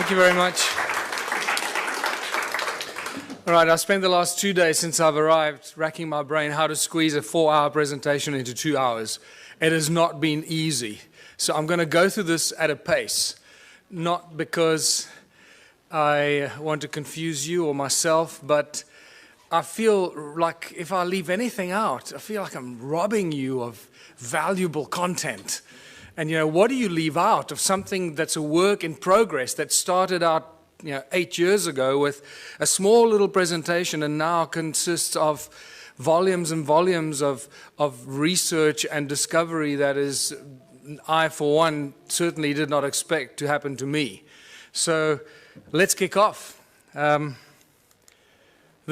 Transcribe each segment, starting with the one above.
Thank you very much. All right, I spent the last 2 days since I've arrived racking my brain how to squeeze a 4-hour presentation into 2 hours. It has not been easy. So I'm going to go through this at a pace, not because I want to confuse you or myself, but I feel like if I leave anything out, I feel like I'm robbing you of valuable content. And, what do you leave out of something that's a work in progress that started out 8 years ago with a small little presentation and now consists of volumes and volumes of research and discovery that is, I for one, certainly did not expect to happen to me. So let's kick off. The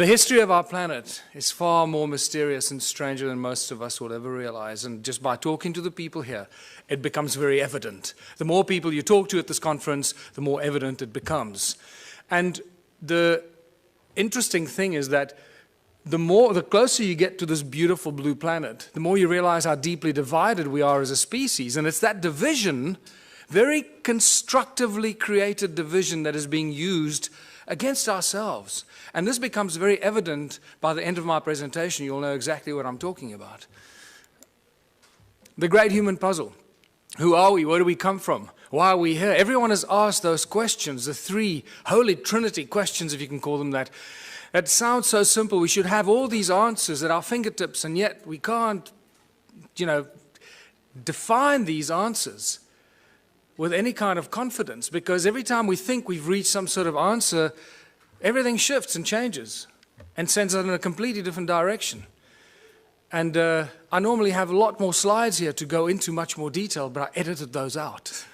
history of our planet is far more mysterious and stranger than most of us will ever realize. And just by talking to the people here, it becomes very evident. The more people you talk to at this conference, the more evident it becomes. And the interesting thing is that the closer you get to this beautiful blue planet, the more you realize how deeply divided we are as a species. And it's that division, very constructively created division, that is being used against ourselves. And this becomes very evident by the end of my presentation. You'll know exactly what I'm talking about. The great human puzzle. Who are we? Where do we come from? Why are we here? Everyone has asked those questions, the three Holy Trinity questions, if you can call them that. It sounds so simple. We should have all these answers at our fingertips, and yet we can't, define these answers with any kind of confidence, because every time we think we've reached some sort of answer, everything shifts and changes and sends us in a completely different direction. And I normally have a lot more slides here to go into much more detail, but I edited those out.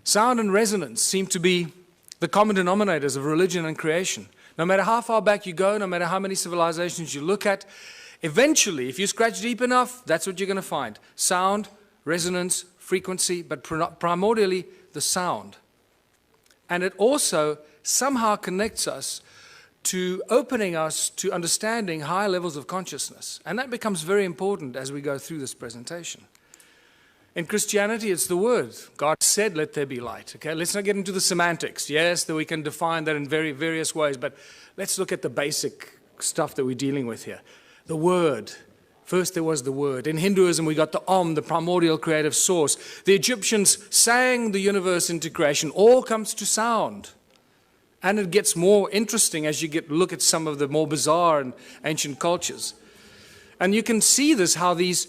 Sound and resonance seem to be the common denominators of religion and creation. No matter how far back you go, no matter how many civilizations you look at, eventually, if you scratch deep enough, that's what you're going to find. Sound, resonance, frequency, but primordially the sound. And it also somehow connects us to opening us to understanding higher levels of consciousness. And that becomes very important as we go through this presentation. In Christianity, it's the word. God said, let there be light. Okay, let's not get into the semantics. Yes, that we can define that in very various ways, but let's look at the basic stuff that we're dealing with here. The word. First there was the word. In Hinduism, we got the Om, the primordial creative source. The Egyptians sang the universe into creation. All comes to sound. And it gets more interesting as you look at some of the more bizarre and ancient cultures. And you can see this, how these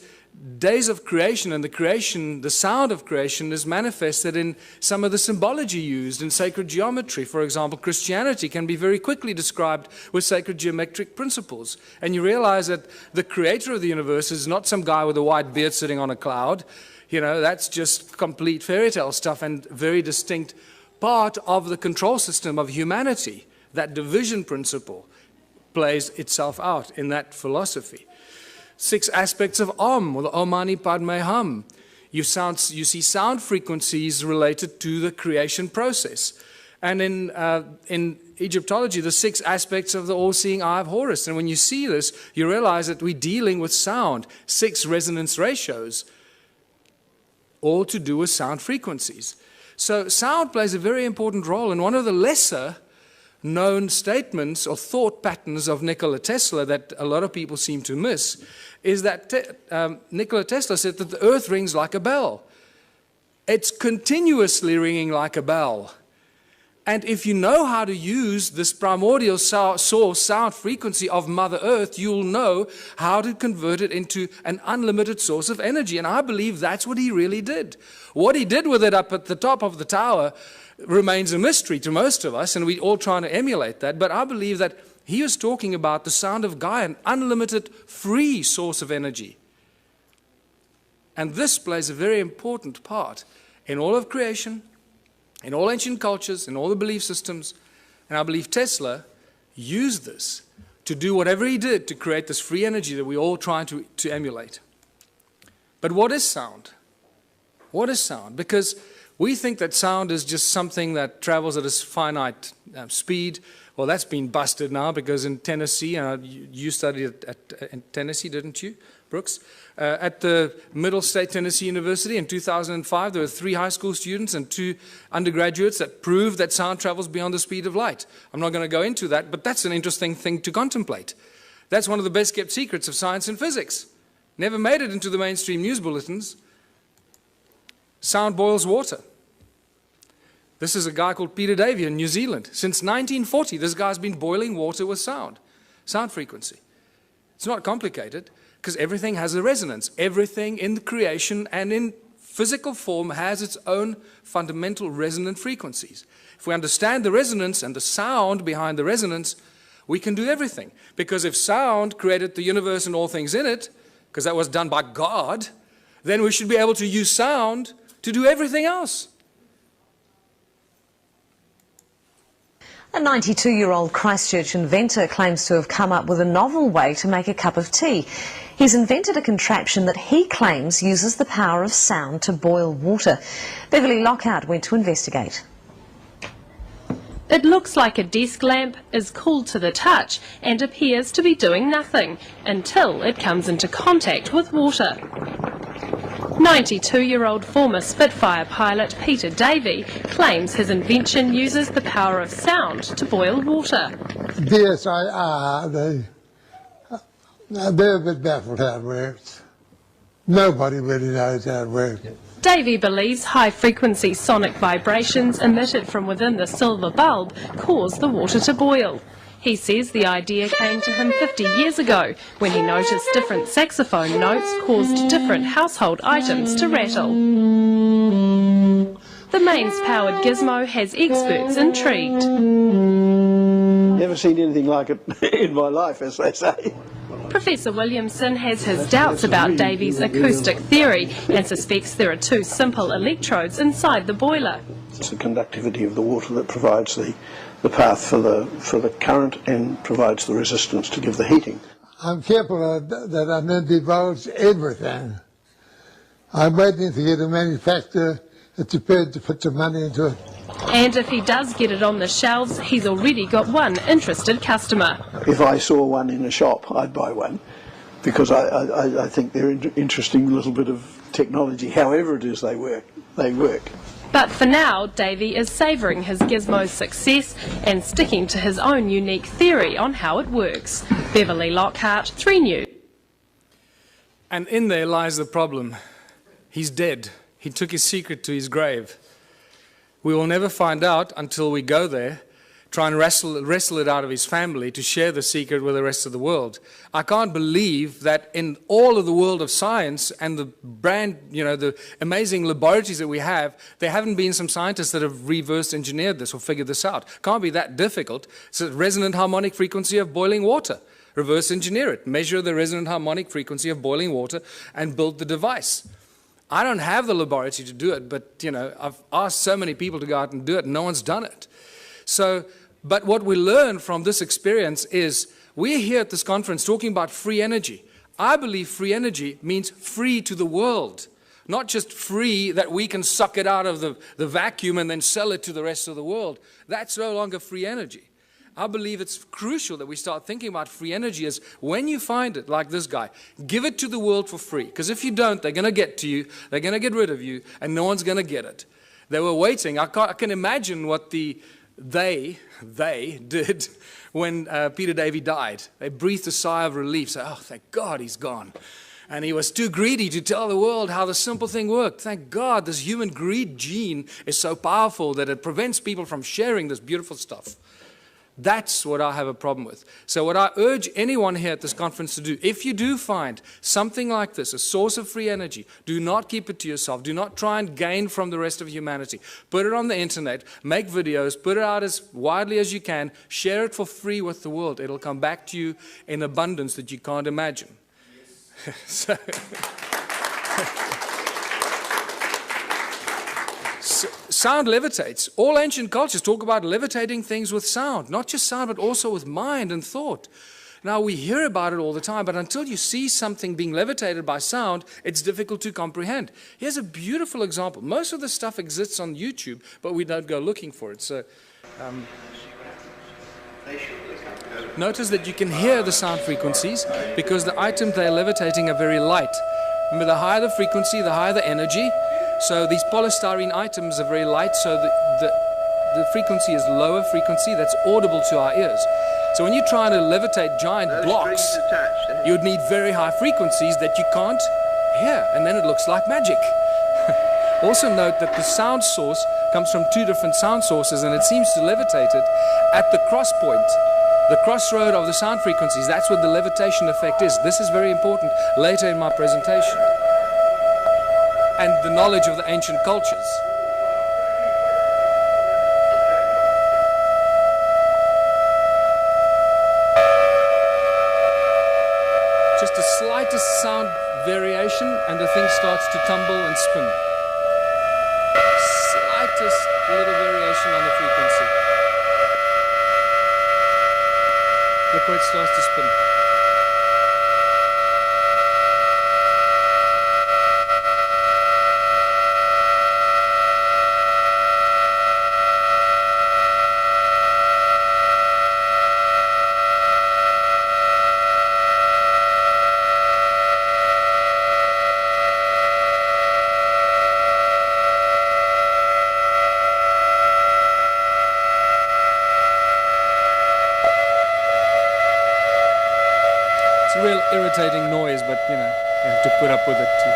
days of creation and the sound of creation is manifested in some of the symbology used in sacred geometry. For example, Christianity can be very quickly described with sacred geometric principles. And you realize that the creator of the universe is not some guy with a white beard sitting on a cloud. That's just complete fairy tale stuff and very distinct part of the control system of humanity. That division principle plays itself out in that philosophy. 6 aspects of Om, or the Om Mani Padme Hum. You see sound frequencies related to the creation process. And in Egyptology, the 6 aspects of the all-seeing eye of Horus. And when you see this, you realize that we're dealing with sound, 6 resonance ratios, all to do with sound frequencies. So sound plays a very important role, and one of the lesser known statements or thought patterns of Nikola Tesla that a lot of people seem to miss is that Nikola Tesla said that the earth rings like a bell. It's continuously ringing like a bell. And if you know how to use this primordial source sound frequency of Mother Earth, you'll know how to convert it into an unlimited source of energy. And I believe that's what he really did. What he did with it up at the top of the tower remains a mystery to most of us, and we're all trying to emulate that. But I believe that he was talking about the sound of Gaia, an unlimited free source of energy. And this plays a very important part in all of creation, in all ancient cultures, in all the belief systems. And I believe Tesla used this to do whatever he did to create this free energy that we're all trying to emulate. But what is sound? What is sound? Because we think that sound is just something that travels at a finite speed. Well, that's been busted now, because in Tennessee, you studied in Tennessee, didn't you? Brooks. At the Middle State Tennessee University in 2005, there were 3 high school students and 2 undergraduates that proved that sound travels beyond the speed of light. I'm not going to go into that, but that's an interesting thing to contemplate. That's one of the best kept secrets of science and physics. Never made it into the mainstream news bulletins. Sound boils water. This is a guy called Peter Davey in New Zealand. Since 1940, this guy's been boiling water with sound frequency. It's not complicated, because everything has a resonance. Everything in the creation and in physical form has its own fundamental resonant frequencies. If we understand the resonance and the sound behind the resonance, we can do everything. Because if sound created the universe and all things in it, because that was done by God, then we should be able to use sound to do everything else. A 92-year-old Christchurch inventor claims to have come up with a novel way to make a cup of tea. He's invented a contraption that he claims uses the power of sound to boil water. Beverly Lockhart went to investigate. It looks like a desk lamp, is cool to the touch and appears to be doing nothing until it comes into contact with water. 92-year-old former Spitfire pilot Peter Davey claims his invention uses the power of sound to boil water. DSIR, they're a bit baffled how it works. Nobody really knows how it works. Davey believes high-frequency sonic vibrations emitted from within the silver bulb cause the water to boil. He says the idea came to him 50 years ago when he noticed different saxophone notes caused different household items to rattle. The mains-powered gizmo has experts intrigued. Never seen anything like it in my life, as they say. Professor Williamson has his doubts about Davey's acoustic theory and suspects there are 2 simple electrodes inside the boiler. It's the conductivity of the water that provides the path for the current and provides the resistance to give the heating. I'm careful that I don't divulge everything. I'm waiting to get a manufacturer that's prepared to put some money into it. And if he does get it on the shelves, he's already got one interested customer. If I saw one in a shop, I'd buy one, because I think they're an interesting little bit of technology. However it is they work. But for now, Davey is savouring his gizmo's success and sticking to his own unique theory on how it works. Beverly Lockhart, 3 News. And in there lies the problem. He's dead. He took his secret to his grave. We will never find out until we go there, try and wrestle it out of his family to share the secret with the rest of the world. I can't believe that in all of the world of science and the the amazing laboratories that we have, there haven't been some scientists that have reverse engineered this or figured this out. Can't be that difficult. It's a resonant harmonic frequency of boiling water. Reverse engineer it. Measure the resonant harmonic frequency of boiling water and build the device. I don't have the laboratory to do it, but I've asked so many people to go out and do it, and no one's done it. So, but what we learn from this experience is we're here at this conference talking about free energy. I believe free energy means free to the world, not just free that we can suck it out of the vacuum and then sell it to the rest of the world. That's no longer free energy. I believe it's crucial that we start thinking about free energy as when you find it, like this guy, give it to the world for free. Because if you don't, they're going to get to you, they're going to get rid of you, and no one's going to get it. They were waiting. I can imagine what they did when Peter Davey died. They breathed a sigh of relief, say, oh, thank God he's gone. And he was too greedy to tell the world how the simple thing worked. Thank God this human greed gene is so powerful that it prevents people from sharing this beautiful stuff. That's what I have a problem with. So what I urge anyone here at this conference to do, if you do find something like this, a source of free energy, do not keep it to yourself. Do not try and gain from the rest of humanity. Put it on the internet, make videos, put it out as widely as you can, share it for free with the world. It'll come back to you in abundance that you can't imagine. Yes. Sound levitates. All ancient cultures talk about levitating things with sound, not just sound, but also with mind and thought. Now, we hear about it all the time, but until you see something being levitated by sound, it's difficult to comprehend. Here's a beautiful example. Most of the stuff exists on YouTube, but we don't go looking for it. So, Notice that you can hear the sound frequencies because the items they're levitating are very light. Remember, the higher the frequency, the higher the energy. So these polystyrene items are very light, so the frequency is lower frequency that's audible to our ears. So when you're trying to levitate giant blocks, you would need very high frequencies that you can't hear, and then it looks like magic. Also note that the sound source comes from two different sound sources, and it seems to levitate it at the cross point, the crossroad of the sound frequencies. That's what the levitation effect is. This is very important later in my presentation. And the knowledge of the ancient cultures. Just the slightest sound variation and the thing starts to tumble and spin. Slightest little variation on the frequency. Look where it starts to spin. Real irritating noise, but you know, you have to put up with it too.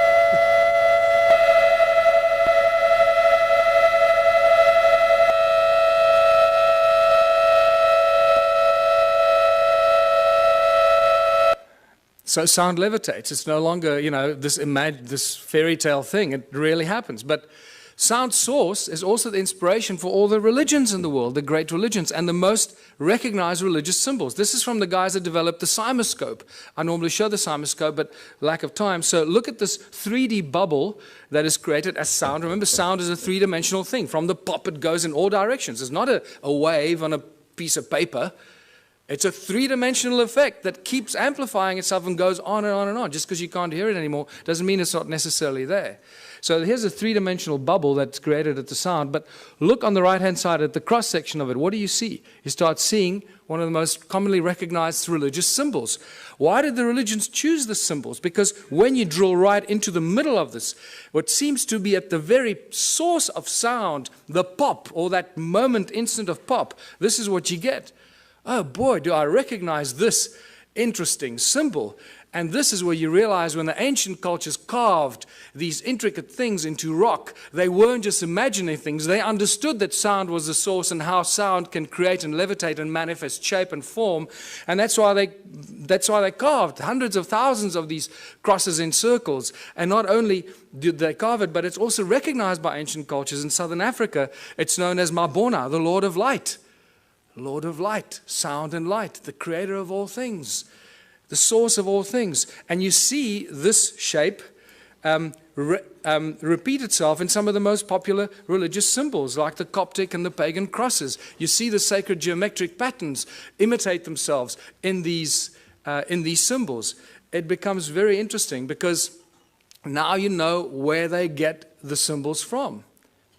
So sound levitates. It's no longer, you know, this fairy tale thing. It really happens. But sound source is also the inspiration for all the religions in the world, the great religions, and the most recognized religious symbols. This is from the guys that developed the cymoscope. I normally show the cymoscope, but lack of time. So look at this 3D bubble that is created as sound. Remember, sound is a three-dimensional thing. From the pop, it goes in all directions. It's not a wave on a piece of paper. It's a three-dimensional effect that keeps amplifying itself and goes on and on and on. Just because you can't hear it anymore doesn't mean it's not necessarily there. So here's a three-dimensional bubble that's created at the sound. But look on the right-hand side at the cross-section of it. What do you see? You start seeing one of the most commonly recognized religious symbols. Why did the religions choose the symbols? Because when you drill right into the middle of this, what seems to be at the very source of sound, the pop, or that moment, instant of pop, this is what you get. Oh boy, do I recognize this interesting symbol. And this is where you realize when the ancient cultures carved these intricate things into rock, they weren't just imagining things. They understood that sound was the source and how sound can create and levitate and manifest shape and form. And that's why they carved hundreds of thousands of these crosses in circles. And not only did they carve it, but it's also recognized by ancient cultures. In southern Africa, it's known as Mabona, the Lord of Light. Lord of Light, sound and light, the creator of all things, the source of all things. And you see this shape repeat itself in some of the most popular religious symbols, like the Coptic and the pagan crosses. You see the sacred geometric patterns imitate themselves in these symbols. It becomes very interesting because now you know where they get the symbols from.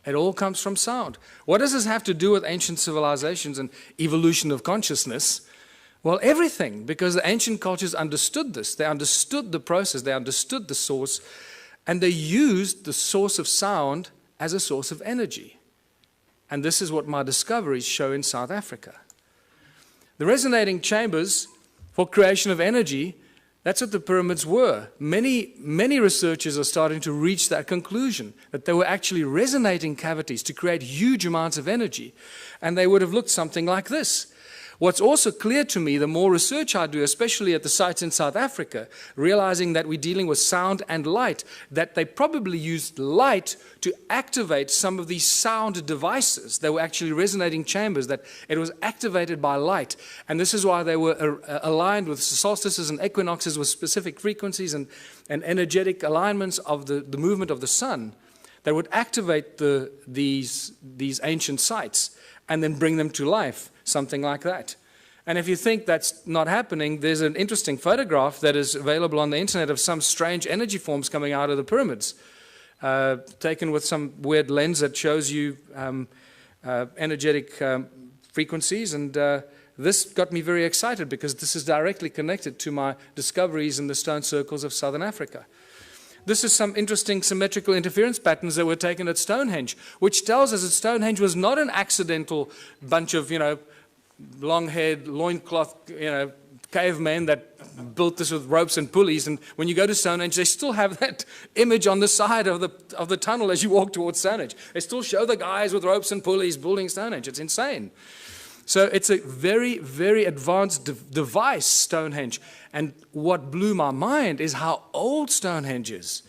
It all comes from sound. What does this have to do with ancient civilizations and evolution of consciousness? Well, everything, because the ancient cultures understood this. They understood the process. They understood the source. And they used the source of sound as a source of energy. And this is what my discoveries show in South Africa. The resonating chambers for creation of energy, that's what the pyramids were. Many researchers are starting to reach that conclusion, that they were actually resonating cavities to create huge amounts of energy. And they would have looked something like this. What's also clear to me, the more research I do, especially at the sites in South Africa, realizing that we're dealing with sound and light, that they probably used light to activate some of these sound devices. They were actually resonating chambers, that it was activated by light. And this is why they were aligned with solstices and equinoxes with specific frequencies and energetic alignments of the movement of the sun that would activate these ancient sites and then bring them to life. Something like that. And if you think that's not happening, there's an interesting photograph that is available on the internet of some strange energy forms coming out of the pyramids, taken with some weird lens that shows you energetic frequencies, and this got me very excited because this is directly connected to my discoveries in the stone circles of southern Africa. This is some interesting symmetrical interference patterns that were taken at Stonehenge, which tells us that Stonehenge was not an accidental bunch of, long-haired, loincloth, cavemen that built this with ropes and pulleys. And when you go to Stonehenge, they still have that image on the side of the tunnel as you walk towards Stonehenge. They still show the guys with ropes and pulleys building Stonehenge. It's insane. So it's a very, very advanced device, Stonehenge. And what blew my mind is how old Stonehenge is.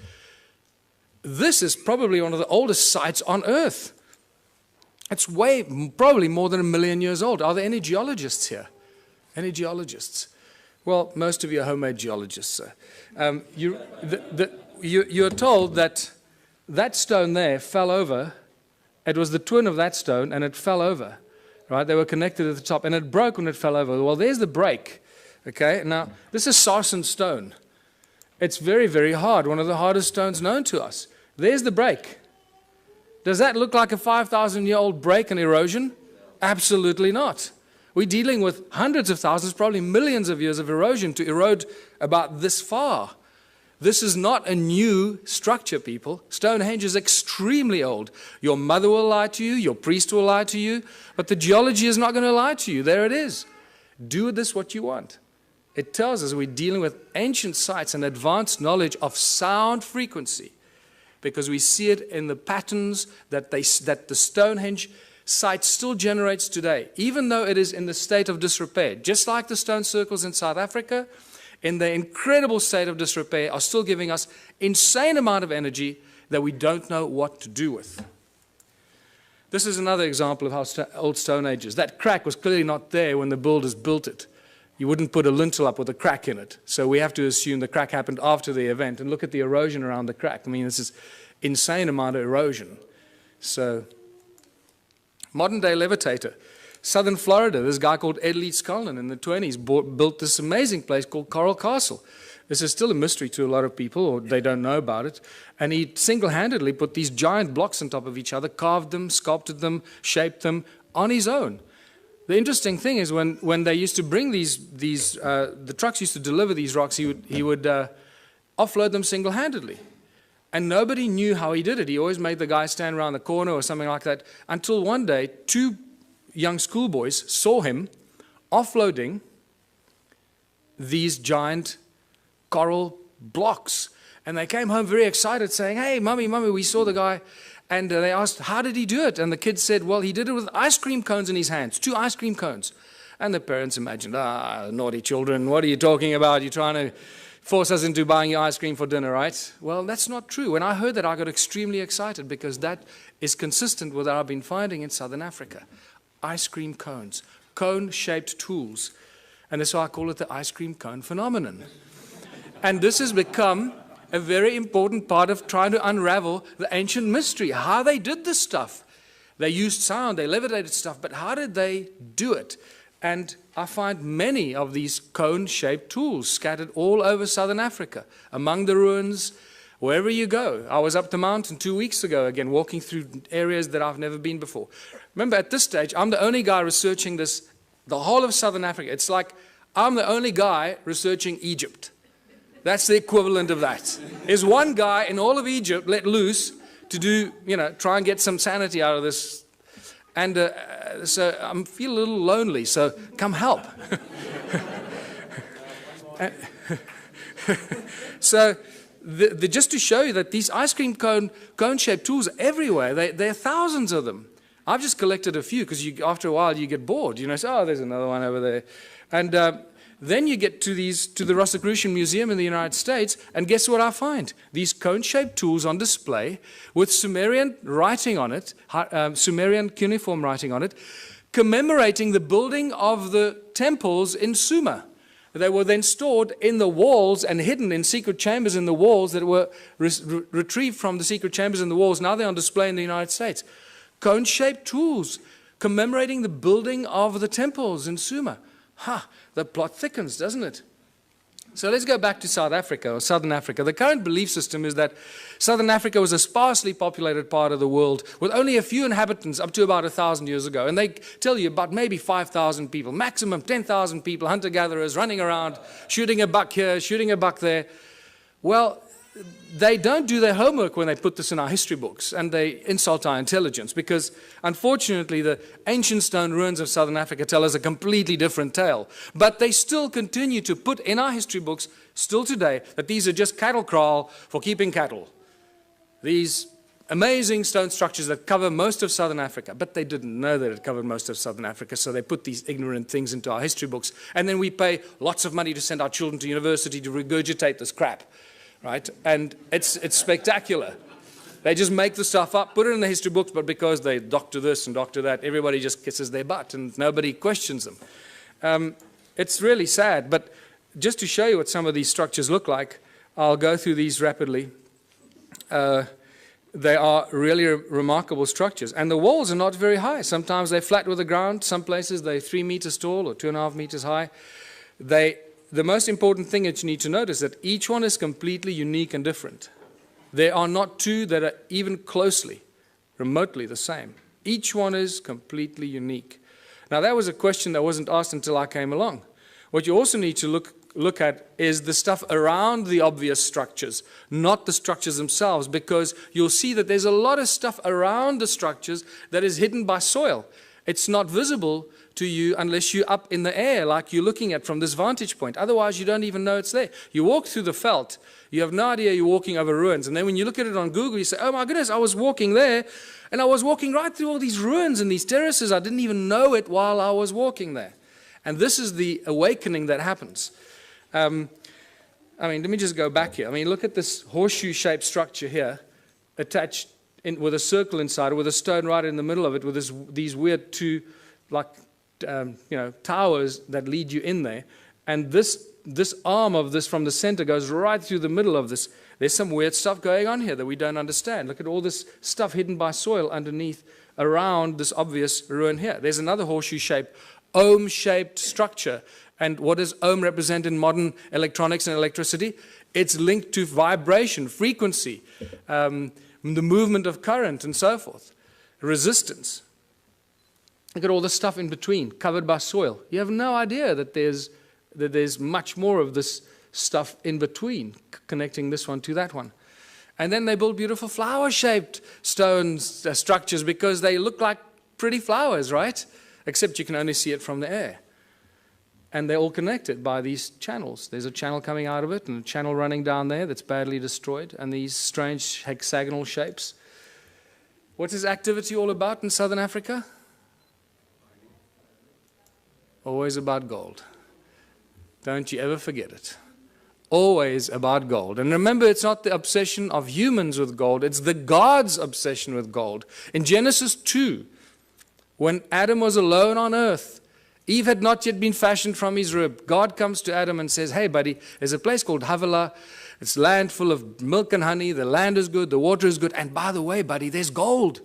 This is probably one of the oldest sites on Earth. It's probably more than 1 million years old. Are there any geologists here? Any geologists? Well, most of you are homemade geologists, sir. You're told that that stone there fell over. It was the twin of that stone, and it fell over. Right? They were connected at the top, and it broke when it fell over. Well, there's the break. Okay? Now, this is sarsen stone. It's very, very hard, one of the hardest stones known to us. There's the break. Does that look like a 5,000-year-old break and erosion? Absolutely not. We're dealing with hundreds of thousands, probably millions of years of erosion to erode about this far. This is not a new structure, people. Stonehenge is extremely old. Your mother will lie to you, your priest will lie to you, but the geology is not going to lie to you. There it is. Do with this what you want. It tells us we're dealing with ancient sites and advanced knowledge of sound frequency, because we see it in the patterns that the Stonehenge site still generates today, even though it is in the state of disrepair. Just like the stone circles in South Africa, in the incredible state of disrepair, are still giving us insane amount of energy that we don't know what to do with. This is another example of how old Stone Age is. That crack was clearly not there when the builders built it. You wouldn't put a lintel up with a crack in it. So we have to assume the crack happened after the event. And look at the erosion around the crack. I mean, this is insane amount of erosion. So, modern day levitator. Southern Florida, this guy called Ed Leeds Cullen in the 20s built this amazing place called Coral Castle. This is still a mystery to a lot of people, or they don't know about it. And he single-handedly put these giant blocks on top of each other, carved them, sculpted them, shaped them on his own. The interesting thing is when they used to bring the trucks used to deliver these rocks, he would offload them single-handedly. And nobody knew how he did it. He always made the guy stand around the corner or something like that, until one day, 2 young schoolboys saw him offloading these giant coral blocks. And they came home very excited saying, "Hey, Mummy, we saw the guy." And they asked, "How did he do it?" And the kid said, "Well, he did it with ice cream cones in his hands, 2 ice cream cones." And the parents imagined, naughty children, what are you talking about? You're trying to force us into buying your ice cream for dinner, right? Well, that's not true. When I heard that, I got extremely excited, because that is consistent with what I've been finding in southern Africa. Ice cream cones, cone-shaped tools. And that's why I call it the ice cream cone phenomenon. And this has become a very important part of trying to unravel the ancient mystery, how they did this stuff. They used sound, they levitated stuff, but how did they do it? And I find many of these cone-shaped tools scattered all over southern Africa, among the ruins, wherever you go. I was up the mountain 2 weeks ago, again, walking through areas that I've never been before. Remember, at this stage, I'm the only guy researching this, the whole of southern Africa. It's like I'm the only guy researching Egypt. That's the equivalent of that. There's one guy in all of Egypt let loose to do, try and get some sanity out of this. And so I feel a little lonely, so come help. So just to show you that these ice cream cone-shaped tools are everywhere. There are thousands of them. I've just collected a few, because after a while you get bored. So, there's another one over there. And then you get to the Rosicrucian Museum in the United States, and guess what I find? These cone-shaped tools on display with Sumerian writing on it, Sumerian cuneiform writing on it, commemorating the building of the temples in Sumer. They were then stored in the walls and hidden in secret chambers in the walls that were retrieved from the secret chambers in the walls. Now they're on display in the United States. Cone-shaped tools commemorating the building of the temples in Sumer. The plot thickens, doesn't it? So let's go back to South Africa, or Southern Africa. The current belief system is that Southern Africa was a sparsely populated part of the world with only a few inhabitants up to about 1,000 years ago. And they tell you about maybe 5,000 people, maximum 10,000 people, hunter-gatherers running around, shooting a buck here, shooting a buck there. Well, they don't do their homework when they put this in our history books, and they insult our intelligence, because unfortunately the ancient stone ruins of Southern Africa tell us a completely different tale. But they still continue to put in our history books, still today, that these are just cattle kraal for keeping cattle. These amazing stone structures that cover most of Southern Africa, but they didn't know that it covered most of Southern Africa, so they put these ignorant things into our history books, and then we pay lots of money to send our children to university to regurgitate this crap. Right? And it's spectacular. They just make the stuff up, put it in the history books, but because they doctor this and doctor that, everybody just kisses their butt and nobody questions them. It's really sad, but just to show you what some of these structures look like, I'll go through these rapidly. They are really remarkable structures. And the walls are not very high. Sometimes they're flat with the ground. Some places they're 3 meters tall or 2.5 meters high. The most important thing that you need to notice is that each one is completely unique and different. There are not two that are even closely, remotely the same. Each one is completely unique. Now that was a question that wasn't asked until I came along. What you also need to look at is the stuff around the obvious structures, not the structures themselves, because you'll see that there's a lot of stuff around the structures that is hidden by soil. It's not visible to you unless you're up in the air, like you're looking at from this vantage point. Otherwise, you don't even know it's there. You walk through the veld, you have no idea you're walking over ruins. And then when you look at it on Google, you say, oh my goodness, I was walking there, and I was walking right through all these ruins and these terraces. I didn't even know it while I was walking there. And this is the awakening that happens. I mean, let me just go back here. I mean, look at this horseshoe-shaped structure here, attached with a circle inside, with a stone right in the middle of it, with these weird two, like, towers that lead you in there. And this arm of this from the center goes right through the middle of this. There's some weird stuff going on here that we don't understand. Look at all this stuff hidden by soil underneath, around this obvious ruin here. There's another horseshoe-shaped, ohm-shaped structure. And what does ohm represent in modern electronics and electricity? It's linked to vibration, frequency, the movement of current, and so forth, resistance. Look at all the stuff in between, covered by soil. You have no idea that there's much more of this stuff in between, connecting this one to that one. And then they build beautiful flower-shaped stone structures because they look like pretty flowers, right? Except you can only see it from the air. And they're all connected by these channels. There's a channel coming out of it and a channel running down there that's badly destroyed, and these strange hexagonal shapes. What is activity all about in Southern Africa? Always about gold. Don't you ever forget it. Always about gold. And remember, it's not the obsession of humans with gold, it's the God's obsession with gold. In Genesis 2, when Adam was alone on earth, Eve had not yet been fashioned from his rib. God comes to Adam and says, hey buddy, there's a place called Havilah. It's land full of milk and honey. The land is good, the water is good. And by the way, buddy, there's gold.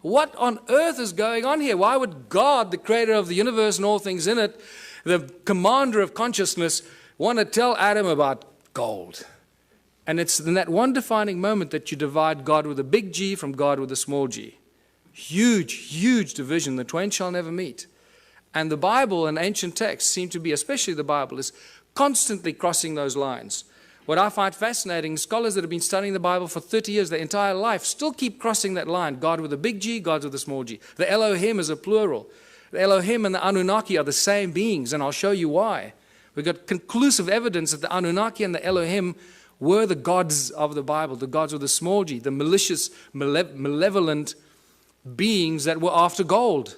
What on earth is going on here? Why would God, the creator of the universe and all things in it, the commander of consciousness, want to tell Adam about gold? And it's in that one defining moment that you divide God with a big G from God with a small g. Huge, huge division. The twain shall never meet. And the Bible and ancient texts seem to be, especially the Bible, is constantly crossing those lines. What I find fascinating, scholars that have been studying the Bible for 30 years, their entire life, still keep crossing that line. God with a big G, God with a small g. The Elohim is a plural. The Elohim and the Anunnaki are the same beings, and I'll show you why. We've got conclusive evidence that the Anunnaki and the Elohim were the gods of the Bible, the gods with a small g, the malicious, malevolent beings that were after gold.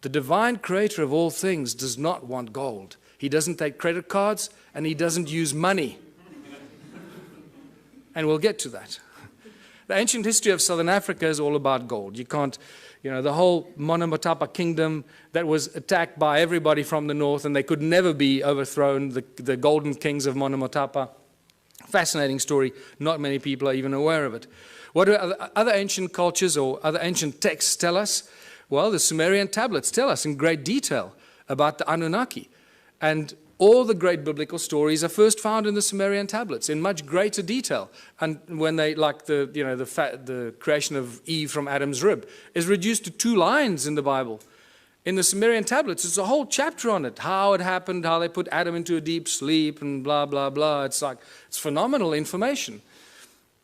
The divine creator of all things does not want gold. He doesn't take credit cards, and he doesn't use money. And we'll get to that. The ancient history of Southern Africa is all about gold. You can't, the whole Monomotapa kingdom that was attacked by everybody from the north, and they could never be overthrown, the golden kings of Monomotapa. Fascinating story. Not many people are even aware of it. What do other ancient cultures or other ancient texts tell us? Well, the Sumerian tablets tell us in great detail about the Anunnaki. And all the great biblical stories are first found in the Sumerian tablets in much greater detail. And when they, like the creation of Eve from Adam's rib, is reduced to 2 lines in the Bible. In the Sumerian tablets, it's a whole chapter on it, how it happened, how they put Adam into a deep sleep, and blah, blah, blah. It's phenomenal information.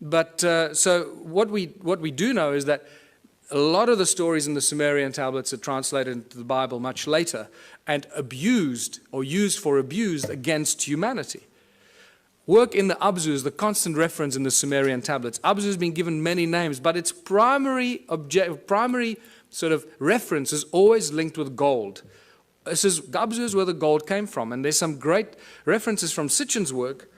But so what we do know is that a lot of the stories in the Sumerian tablets are translated into the Bible much later and abused or used for abuse against humanity. Work in the Abzu is the constant reference in the Sumerian tablets. Abzu has been given many names, but its primary sort of reference is always linked with gold. Abzu is where the gold came from, and there's some great references from Sitchin's work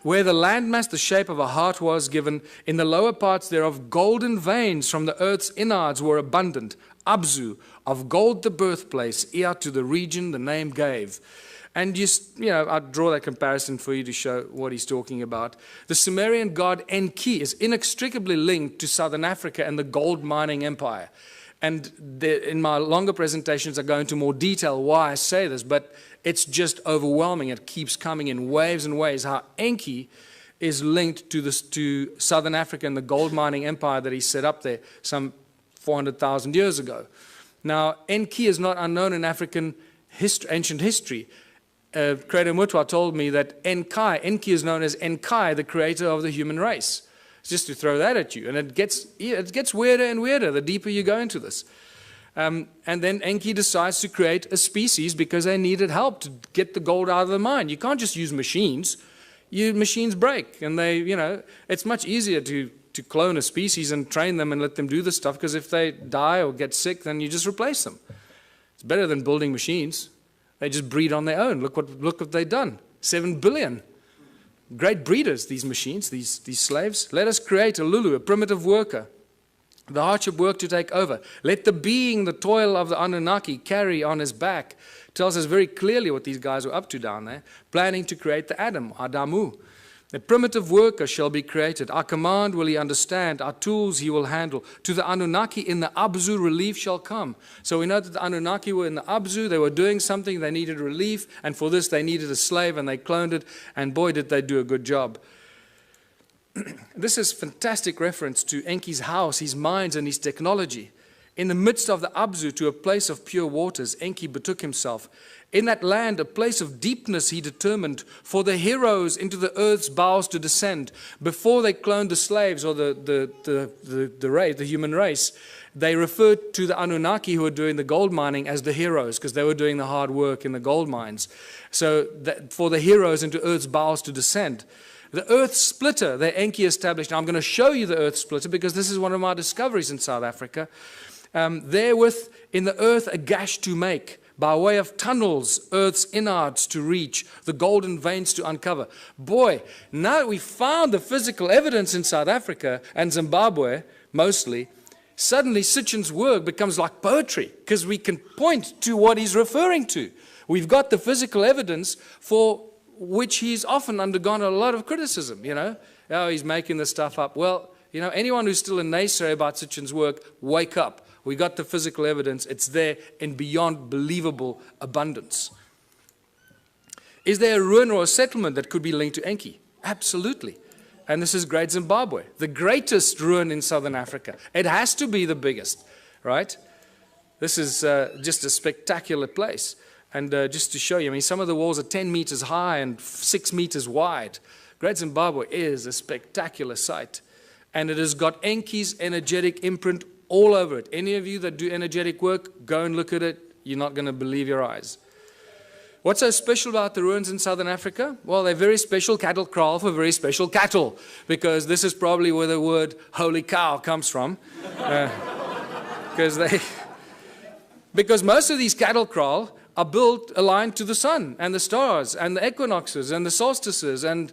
where the landmass, the shape of a heart was given, in the lower parts thereof golden veins from the earth's innards were abundant. Abzu, of gold the birthplace, Ea to the region the name gave. And I draw that comparison for you to show what he's talking about. The Sumerian god Enki is inextricably linked to southern Africa and the gold mining empire. And in my longer presentations, I go into more detail why I say this, but it's just overwhelming. It keeps coming in waves and waves, how Enki is linked to southern Africa and the gold mining empire that he set up there some 400,000 years ago. Now, Enki is not unknown in African ancient history. Creator Mutwa told me that Enki is known as Enkai, the creator of the human race. Just to throw that at you. And it gets weirder and weirder the deeper you go into this. And then Enki decides to create a species because they needed help to get the gold out of the mine. You can't just use machines. Machines break. And it's much easier to clone a species and train them and let them do this stuff, because if they die or get sick, then you just replace them. It's better than building machines. They just breed on their own. Look what they've done. 7 billion. Great breeders, these machines, these slaves. Let us create a Lulu, a primitive worker. The hardship work to take over. Let the being, the toil of the Anunnaki carry on his back. Tells us very clearly what these guys were up to down there. Planning to create the Adam, Adamu. The primitive worker shall be created. Our command will he understand. Our tools he will handle. To the Anunnaki in the Abzu relief shall come. So we know that the Anunnaki were in the Abzu. They were doing something. They needed relief. And for this they needed a slave, and they cloned it. And boy, did they do a good job. This is fantastic reference to Enki's house, his mines, and his technology. In the midst of the Abzu, to a place of pure waters, Enki betook himself. In that land, a place of deepness he determined for the heroes into the earth's bowels to descend. Before they cloned the slaves or the human race, they referred to the Anunnaki who were doing the gold mining as the heroes, because they were doing the hard work in the gold mines. So for the heroes into earth's bowels to descend. The earth splitter that Enki established. Now I'm going to show you the earth splitter because this is one of my discoveries in South Africa. Therewith in the earth a gash to make, by way of tunnels, earth's innards to reach, the golden veins to uncover. Boy, now that we found the physical evidence in South Africa and Zimbabwe, mostly, suddenly Sitchin's work becomes like poetry, because we can point to what he's referring to. We've got the physical evidence for which he's often undergone a lot of criticism, Oh, he's making this stuff up. Well, anyone who's still a naysayer about Sitchin's work, wake up. We got the physical evidence. It's there in beyond believable abundance. Is there a ruin or a settlement that could be linked to Enki? Absolutely. And this is Great Zimbabwe, the greatest ruin in southern Africa. It has to be the biggest, right? This is just a spectacular place. And just to show you, some of the walls are 10 meters high and 6 meters wide. Great Zimbabwe is a spectacular sight. And it has got Enki's energetic imprint all over it. Any of you that do energetic work, go and look at it. You're not going to believe your eyes. What's so special about the ruins in southern Africa? Well, they're very special cattle kraal for very special cattle, because this is probably where the word holy cow comes from. Because most of these cattle kraal are built aligned to the sun and the stars and the equinoxes and the solstices, and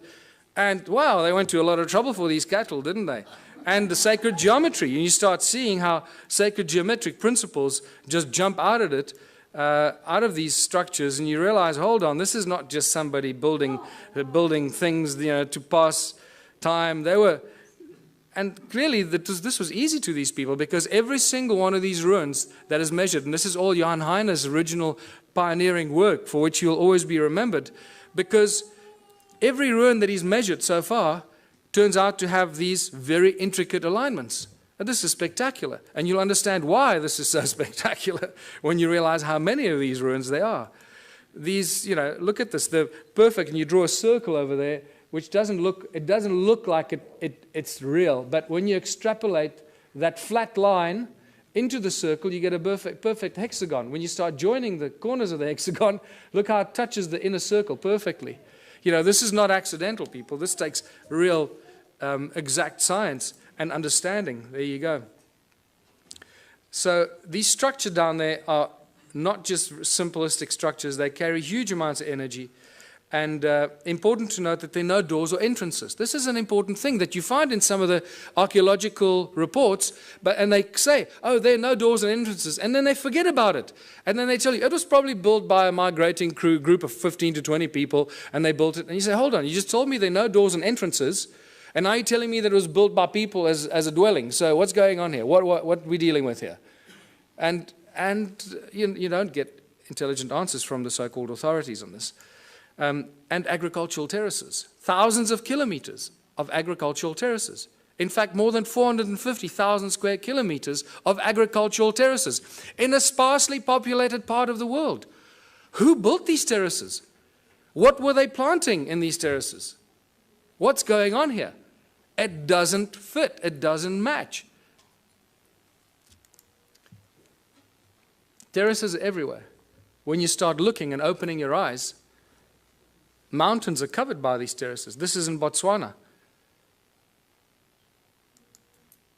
wow, they went to a lot of trouble for these cattle, didn't they? And the sacred geometry. And you start seeing how sacred geometric principles just jump out of these structures, and you realize, hold on, this is not just somebody building things, to pass time. And clearly this was easy to these people, because every single one of these ruins that is measured, and this is all Jan Heine's original pioneering work for which you'll always be remembered, because every ruin that he's measured so far turns out to have these very intricate alignments. And this is spectacular. And you'll understand why this is so spectacular when you realize how many of these ruins there are. These, look at this, they're perfect, and you draw a circle over there, which doesn't look like it's real. But when you extrapolate that flat line into the circle, you get a perfect hexagon. When you start joining the corners of the hexagon, look how it touches the inner circle perfectly. This is not accidental, people. This takes real exact science and understanding. There you go. So these structures down there are not just simplistic structures. They carry huge amounts of energy. And important to note that there are no doors or entrances. This is an important thing that you find in some of the archaeological reports, and they say, oh, there are no doors and entrances, and then they forget about it. And then they tell you, it was probably built by a migrating group of 15 to 20 people, and they built it. And you say, hold on, you just told me there are no doors and entrances, and now you're telling me that it was built by people as a dwelling. So what's going on here? What are we dealing with here? And you don't get intelligent answers from the so-called authorities on this. And agricultural terraces. Thousands of kilometers of agricultural terraces. In fact, more than 450,000 square kilometers of agricultural terraces in a sparsely populated part of the world. Who built these terraces? What were they planting in these terraces? What's going on here? It doesn't fit. It doesn't match. Terraces are everywhere. When you start looking and opening your eyes, mountains are covered by these terraces. This is in Botswana.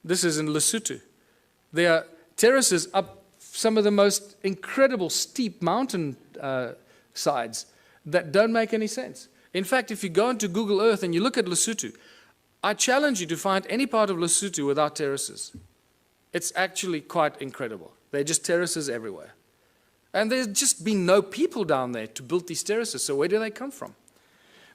This is in Lesotho. There are terraces up some of the most incredible steep mountain sides that don't make any sense. In fact, if you go into Google Earth and you look at Lesotho, I challenge you to find any part of Lesotho without terraces. It's actually quite incredible. They're just terraces everywhere. And there's just been no people down there to build these terraces, so where do they come from?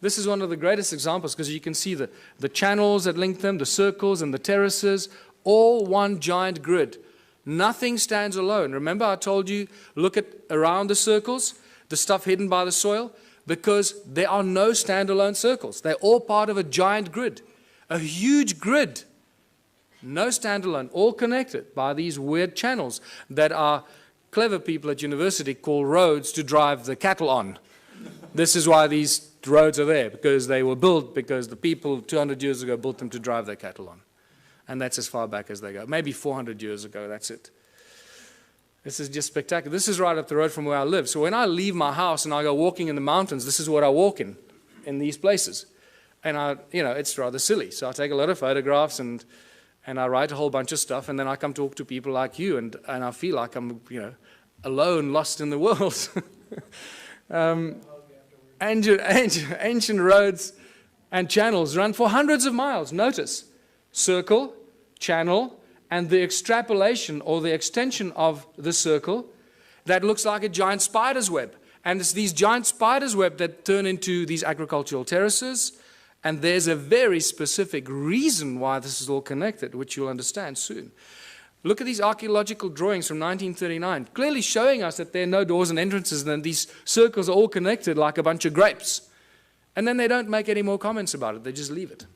This is one of the greatest examples, because you can see the channels that link them, the circles and the terraces, all one giant grid. Nothing stands alone. Remember I told you, look at around the circles, the stuff hidden by the soil, because there are no standalone circles. They're all part of a giant grid, a huge grid. No standalone, all connected by these weird channels that are clever people at university call roads to drive the cattle on. This is why these roads are there, because they were built because the people 200 years ago built them to drive their cattle on. And that's as far back as they go. Maybe 400 years ago, that's it. This is just spectacular. This is right up the road from where I live. So when I leave my house and I go walking in the mountains, this is what I walk in these places. And it's rather silly. So I take a lot of photographs and I write a whole bunch of stuff, and then I come talk to people like you, and I feel like I'm, alone, lost in the world. Ancient roads and channels run for hundreds of miles. Notice, circle, channel, and the extrapolation or the extension of the circle that looks like a giant spider's web. And it's these giant spider's web that turn into these agricultural terraces. And there's a very specific reason why this is all connected, which you'll understand soon. Look at these archaeological drawings from 1939, clearly showing us that there are no doors and entrances, and these circles are all connected like a bunch of grapes. And then they don't make any more comments about it, they just leave it.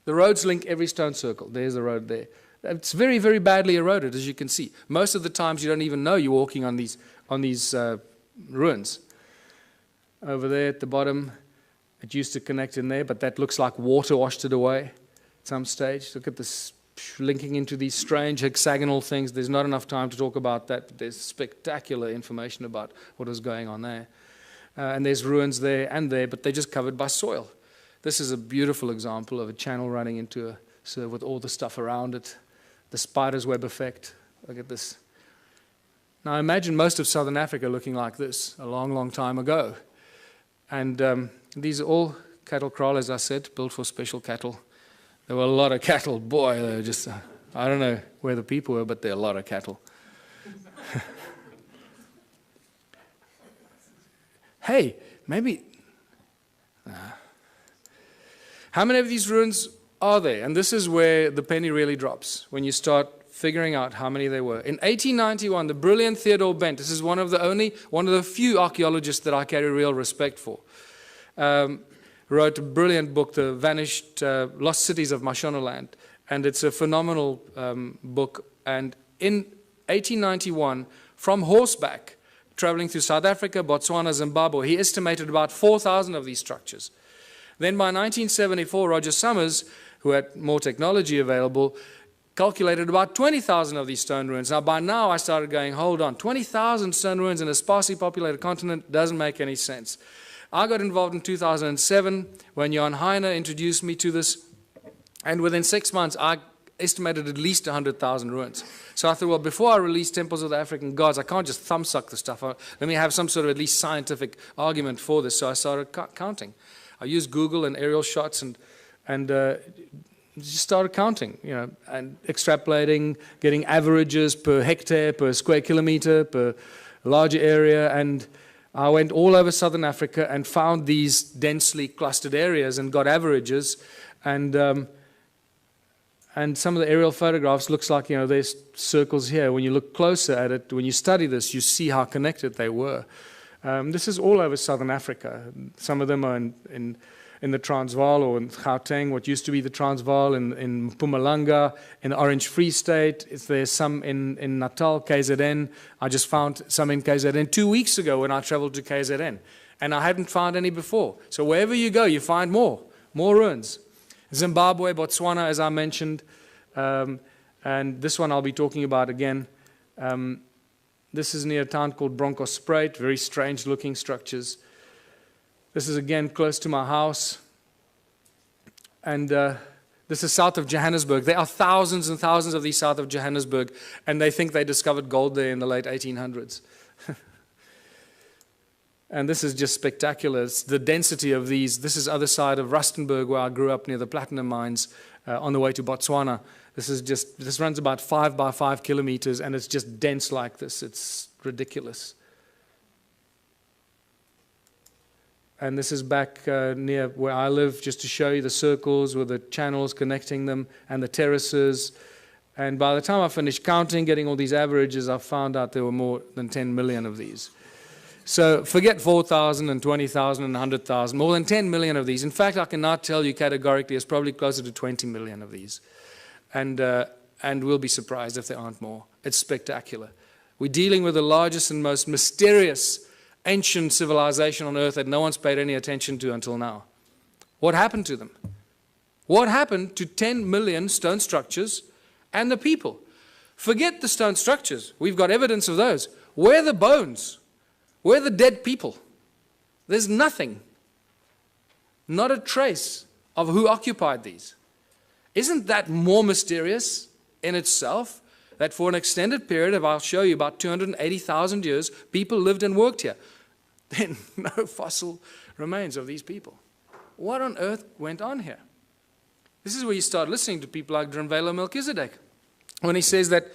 The roads link every stone circle. There's the road there. It's very, very badly eroded, as you can see. Most of the times you don't even know you're walking on these ruins. Over there at the bottom, it used to connect in there, but that looks like water washed it away at some stage. Look at this linking into these strange hexagonal things. There's not enough time to talk about that, but there's spectacular information about what was going on there. And there's ruins there and there, but they're just covered by soil. This is a beautiful example of a channel running into with all the stuff around it. The spider's web effect. Look at this. Now imagine most of southern Africa looking like this a long, long time ago. And these are all cattle kraal, as I said, built for special cattle. There were a lot of cattle. Boy, they were just, I don't know where the people were, but there are a lot of cattle. Hey, maybe... How many of these ruins are there. And this is where the penny really drops, when you start figuring out how many there were. In 1891, the brilliant Theodore Bent, this is one of the few archaeologists that I carry real respect for, wrote a brilliant book, The Vanished Lost Cities of Mashonaland. And it's a phenomenal book. And in 1891, from horseback, traveling through South Africa, Botswana, Zimbabwe, he estimated about 4,000 of these structures. Then by 1974, Roger Summers, who had more technology available, calculated about 20,000 of these stone ruins. Now, by now, I started going, hold on, 20,000 stone ruins in a sparsely populated continent doesn't make any sense. I got involved in 2007 when Jan Heine introduced me to this, and within 6 months, I estimated at least 100,000 ruins. So I thought, well, before I release Temples of the African Gods, I can't just thumbsuck the stuff. Let me have some sort of at least scientific argument for this. So I started counting. I used Google and aerial shots and just started counting, and extrapolating, getting averages per hectare, per square kilometer, per larger area. And I went all over southern Africa and found these densely clustered areas and got averages. And some of the aerial photographs looks like, there's circles here. When you look closer at it, when you study this, you see how connected they were. This is all over southern Africa. Some of them are in the Transvaal or in Gauteng, what used to be the Transvaal, in Mpumalanga, in the Orange Free State. There's some in Natal, KZN. I just found some in KZN 2 weeks ago when I traveled to KZN. And I hadn't found any before. So wherever you go, you find more ruins. Zimbabwe, Botswana, as I mentioned. And this one I'll be talking about again. This is near a town called Bronkhorstspruit, very strange looking structures. This is again close to my house. And this is south of Johannesburg. There are thousands and thousands of these south of Johannesburg, and they think they discovered gold there in the late 1800s. And this is just spectacular. It's the density of these. This is other side of Rustenburg, where I grew up near the platinum mines on the way to Botswana. This runs about 5 by 5 kilometers, and it's just dense like this. It's ridiculous. And this is back near where I live, just to show you the circles with the channels connecting them and the terraces. And by the time I finished counting, getting all these averages, I found out there were more than 10 million of these. So forget 4,000 and 20,000 and 100,000, more than 10 million of these. In fact, I can now tell you categorically it's probably closer to 20 million of these. And we'll be surprised if there aren't more. It's spectacular. We're dealing with the largest and most mysterious ancient civilization on earth that no one's paid any attention to until now. What happened to them? What happened to 10 million stone structures and the people? Forget the stone structures. We've got evidence of those. Where are the bones? Where are the dead people? There's nothing. Not a trace of who occupied these. Isn't that more mysterious in itself? That for an extended period of, I'll show you, about 280,000 years, people lived and worked here. Then no fossil remains of these people. What on earth went on here? This is where you start listening to people like Drunvalo Melchizedek, when he says that,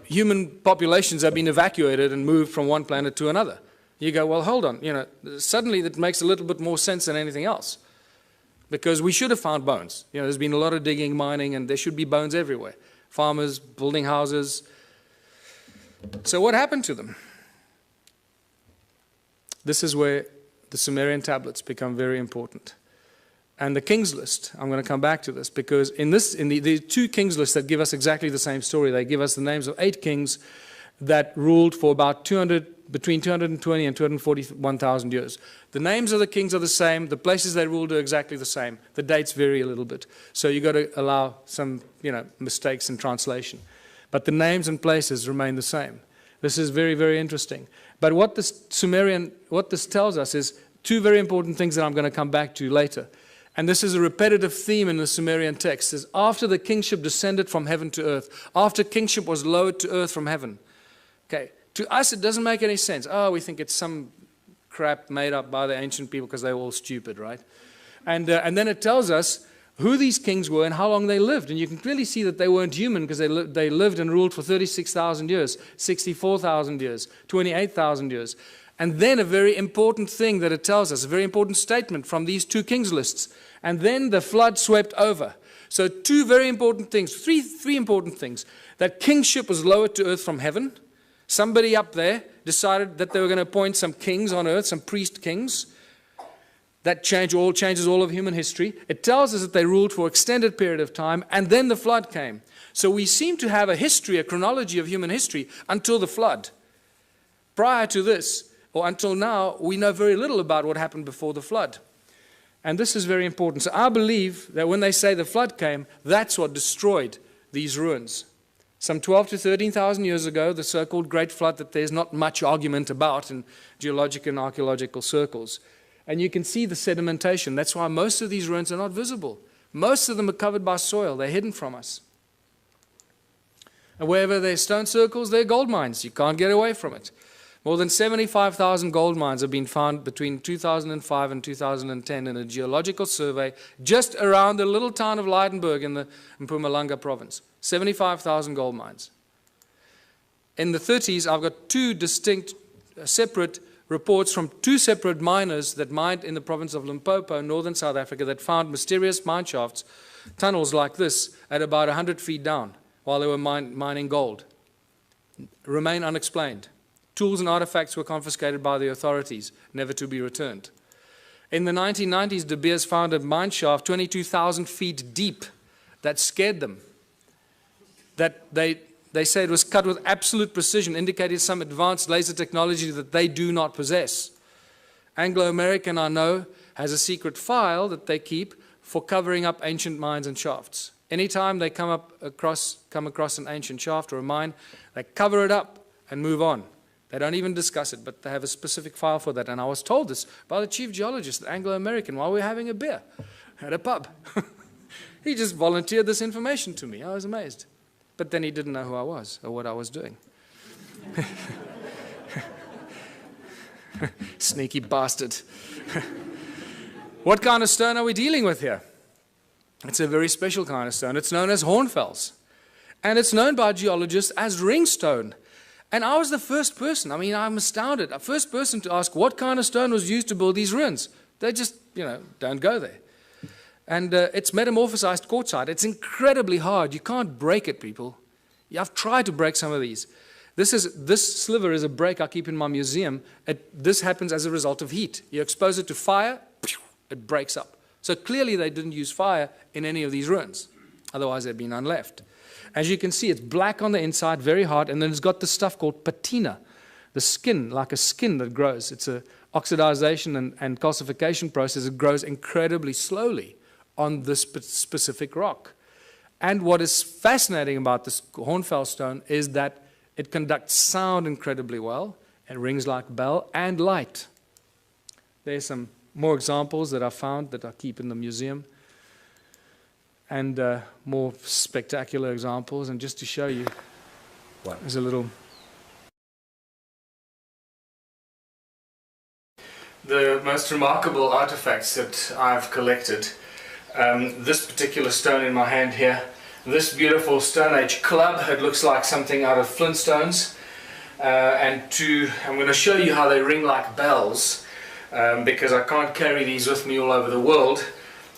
human populations have been evacuated and moved from one planet to another. You go, well, hold on. Suddenly that makes a little bit more sense than anything else. Because we should have found bones. There's been a lot of digging, mining, and there should be bones everywhere. Farmers, building houses. So what happened to them? This is where the Sumerian tablets become very important. And the King's List, I'm going to come back to this, because in the two King's Lists that give us exactly the same story, they give us the names of 8 kings that ruled for about between 220 and 241,000 years. The names of the kings are the same, the places they ruled are exactly the same. The dates vary a little bit. So you've got to allow some, mistakes in translation. But the names and places remain the same. This is very, very interesting. But what this tells us is 2 very important things that I'm going to come back to later. And this is a repetitive theme in the Sumerian text. Is after the kingship descended from heaven to earth, after kingship was lowered to earth from heaven. Okay, to us it doesn't make any sense. Oh, we think it's some crap made up by the ancient people because they were all stupid, right? And then it tells us who these kings were and how long they lived. And you can clearly see that they weren't human, because they lived and ruled for 36,000 years, 64,000 years, 28,000 years. And then a very important thing that it tells us, a very important statement from these 2 Kings Lists. And then the flood swept over. So two very important things, three important things. That kingship was lowered to earth from heaven. Somebody up there decided that they were going to appoint some kings on earth, some priest kings. That changes all of human history. It tells us that they ruled for an extended period of time, and then the flood came. So we seem to have a history, a chronology of human history until the flood. Prior to this, or until now, we know very little about what happened before the flood. And this is very important. So I believe that when they say the flood came, that's what destroyed these ruins. Some 12 to 13,000 years ago, the so-called Great Flood that there's not much argument about in geologic and archaeological circles. And you can see the sedimentation. That's why most of these ruins are not visible. Most of them are covered by soil. They're hidden from us. And wherever there's stone circles, there are gold mines. You can't get away from it. More than 75,000 gold mines have been found between 2005 and 2010 in a geological survey just around the little town of Leidenburg in Mpumalanga province. 75,000 gold mines. In the 30s, I've got two distinct, separate reports from two separate miners that mined in the province of Limpopo, northern South Africa, that found mysterious mine shafts, tunnels like this, at about 100 feet down while they were mining gold. Remain unexplained. Tools and artifacts were confiscated by the authorities, never to be returned. In the 1990s, De Beers found a mine shaft 22,000 feet deep that scared them. That they say it was cut with absolute precision, indicating some advanced laser technology that they do not possess. Anglo American, I know, has a secret file that they keep for covering up ancient mines and shafts. Anytime they come across an ancient shaft or a mine, they cover it up and move on. They don't even discuss it, but they have a specific file for that. And I was told this by the chief geologist at Anglo American while we were having a beer at a pub. He just volunteered this information to me. I was amazed. But then he didn't know who I was or what I was doing. Sneaky bastard. What kind of stone are we dealing with here? It's a very special kind of stone. It's known as hornfels. And it's known by geologists as ringstone. And I was the first person, I'm astounded, the first person to ask what kind of stone was used to build these ruins. They just, don't go there. And it's metamorphosized quartzite. It's incredibly hard. You can't break it, people. I've tried to break some of these. This sliver is a break I keep in my museum. This happens as a result of heat. You expose it to fire, it breaks up. So clearly they didn't use fire in any of these ruins. Otherwise there'd be none left. As you can see, it's black on the inside, very hard, and then it's got this stuff called patina, the skin, like a skin that grows. It's an oxidization and calcification process. It grows incredibly slowly on this specific rock. And what is fascinating about this hornfels stone is that it conducts sound incredibly well. It rings like a bell and light. There's some more examples that I found that I keep in the museum. And more spectacular examples. And just to show you, there's a little... The most remarkable artifacts that I've collected, this particular stone in my hand here, this beautiful Stone Age club, it looks like something out of Flintstones. I'm going to show you how they ring like bells, because I can't carry these with me all over the world.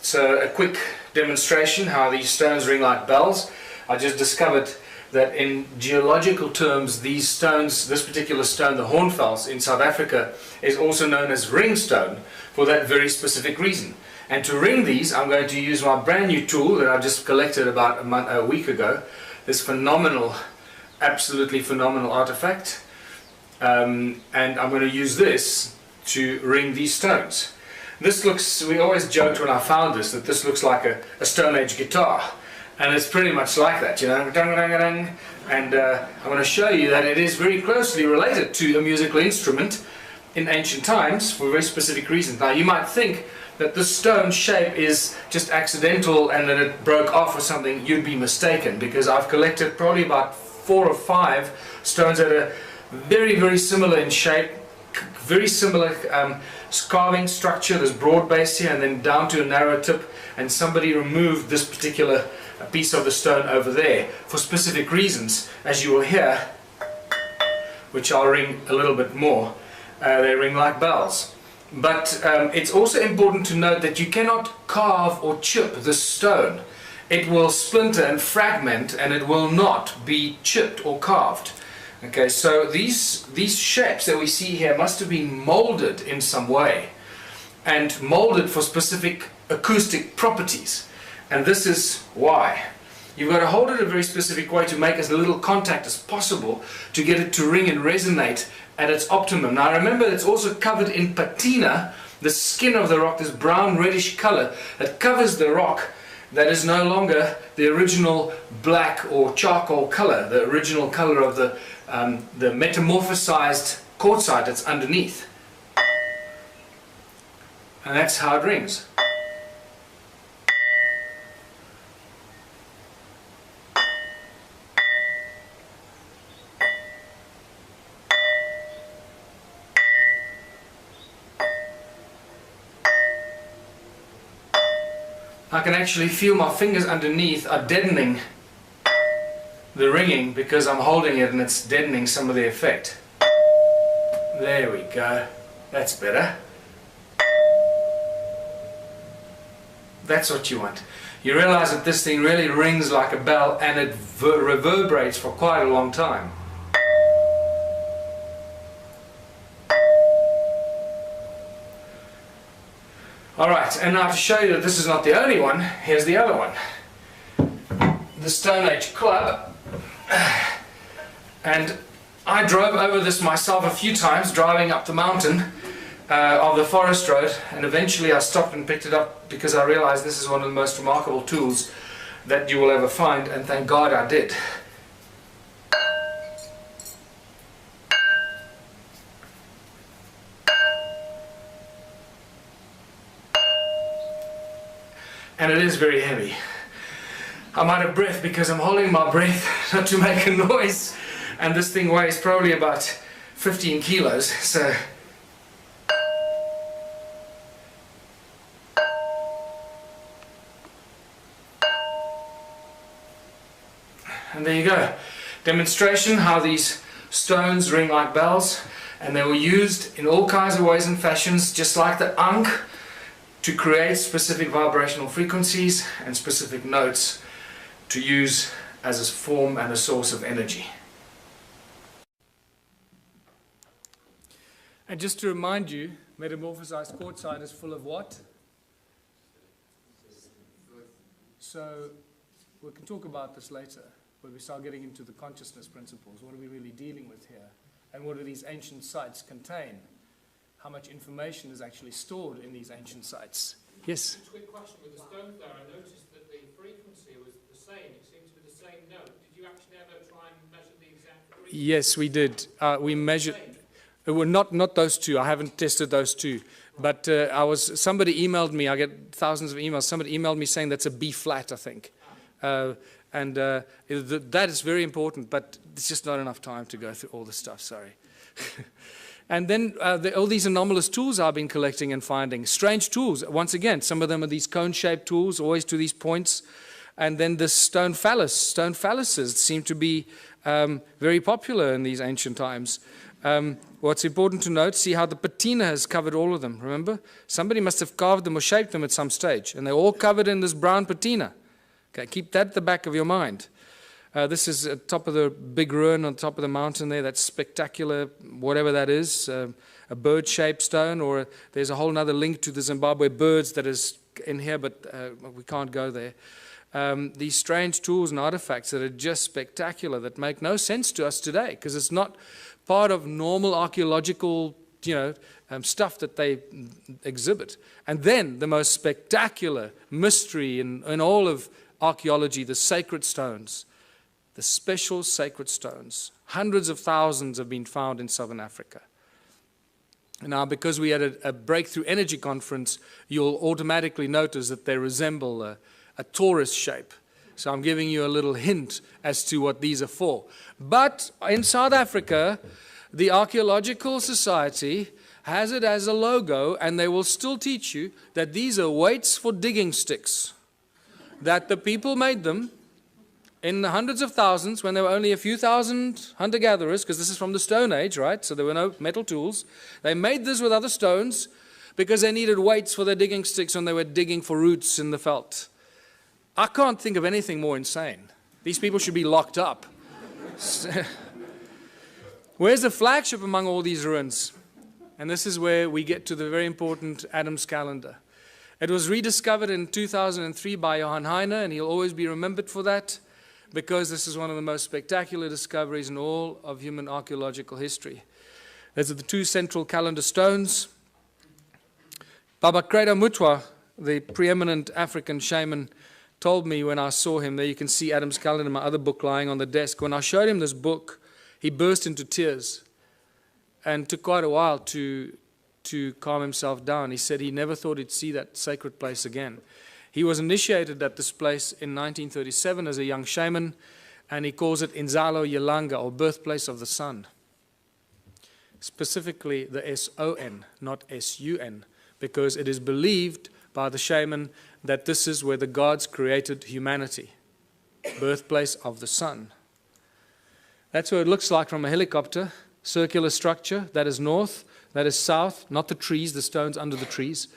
So a quick demonstration how these stones ring like bells. I just discovered that in geological terms, these stones, this particular stone, the hornfels in South Africa, is also known as ringstone for that very specific reason. And to ring these, I'm going to use my brand new tool that I just collected about a week ago. This phenomenal, absolutely phenomenal artifact. And I'm going to use this to ring these stones. This looks, we always joked when I found this, that this looks like a Stone Age guitar. And it's pretty much like that, And I'm going to show you that it is very closely related to a musical instrument in ancient times for very specific reasons. Now you might think that this stone shape is just accidental and that it broke off or something. You'd be mistaken, because I've collected probably about 4 or 5 stones that are very, very similar in shape, very similar carving structure. There's broad base here and then down to a narrow tip, and somebody removed this particular piece of the stone over there for specific reasons, as you will hear, which I'll ring a little bit more. They ring like bells. But it's also important to note that you cannot carve or chip this stone. it will splinter and fragment, and it will not be chipped or carved. Okay, so these shapes that we see here must have been molded in some way, and molded for specific acoustic properties. And this is why. You've got to hold it a very specific way to make as little contact as possible to get it to ring and resonate at its optimum. Now remember, it's also covered in patina, the skin of the rock, this brown reddish color that covers the rock, that is no longer the original black or charcoal color, the original color of the metamorphosized quartzite that's underneath. And that's how it rings. I can actually feel my fingers underneath are deadening the ringing because I'm holding it and it's deadening some of the effect. There we go. That's better. That's what you want. You realize that this thing really rings like a bell and it reverberates for quite a long time. Alright, and now to show you that this is not the only one, here's the other one. The Stone Age Club. And I drove over this myself a few times, driving up the mountain of the forest road, and eventually I stopped and picked it up because I realized this is one of the most remarkable tools that you will ever find, and thank God I did. And it is very heavy. I'm out of breath because I'm holding my breath not to make a noise, and this thing weighs probably about 15 kilos, so and there you go. Demonstration how these stones ring like bells, and they were used in all kinds of ways and fashions, just like the Ankh, to create specific vibrational frequencies and specific notes to use as a form and a source of energy. And just to remind you, metamorphosized quartzite is full of what? So we can talk about this later, when we start getting into the consciousness principles. What are we really dealing with here? And what do these ancient sites contain? How much information is actually stored in these ancient sites? Yes? Just a quick question with the stone there. I noticed that the frequency was the same. It seemed to be the same note. Did you actually ever try and measure the exact frequency? Yes, we did. We measured. Well, not those two. I haven't tested those two. But somebody emailed me. I get thousands of emails. Somebody emailed me saying that's a B flat, I think. That is very important, but it's just not enough time to go through all the stuff. Sorry. And then all these anomalous tools I've been collecting and finding. Strange tools. Once again, some of them are these cone-shaped tools, always to these points. And then the stone phallus. Stone phalluses seem to be very popular in these ancient times. What's important to note, see how the patina has covered all of them, remember? Somebody must have carved them or shaped them at some stage. And they're all covered in this brown patina. Okay, keep that at the back of your mind. This is at top of the big ruin on top of the mountain there. That's spectacular, whatever that is, a bird-shaped stone, or there's a whole other link to the Zimbabwe birds that is in here, but we can't go there. These strange tools and artifacts that are just spectacular, that make no sense to us today, because it's not part of normal archaeological, stuff that they exhibit. And then the most spectacular mystery in all of archaeology, the sacred stones. The special sacred stones. Hundreds of thousands have been found in southern Africa. Now, because we had a breakthrough energy conference, you'll automatically notice that they resemble a torus shape. So I'm giving you a little hint as to what these are for. But in South Africa, the Archaeological Society has it as a logo, and they will still teach you that these are weights for digging sticks. That the people made them in the hundreds of thousands, when there were only a few thousand hunter-gatherers, because this is from the Stone Age, right? So there were no metal tools. They made this with other stones because they needed weights for their digging sticks when they were digging for roots in the veld. I can't think of anything more insane. These people should be locked up. Where's the flagship among all these ruins? And this is where we get to the very important Adam's calendar. It was rediscovered in 2003 by Johann Heine, and he'll always be remembered for that, because this is one of the most spectacular discoveries in all of human archaeological history. These are the two central calendar stones. Baba Kreda Mutwa, the preeminent African shaman, told me when I saw him, there you can see Adam's calendar, my other book lying on the desk. When I showed him this book, he burst into tears and took quite a while to calm himself down. He said he never thought he'd see that sacred place again. He was initiated at this place in 1937 as a young shaman, and he calls it Inzalo Yelanga, or birthplace of the sun. Specifically the S-O-N, not S-U-N, because it is believed by the shaman that this is where the gods created humanity, birthplace of the sun. That's what it looks like from a helicopter, circular structure, that is north, that is south, not the trees, the stones under the trees.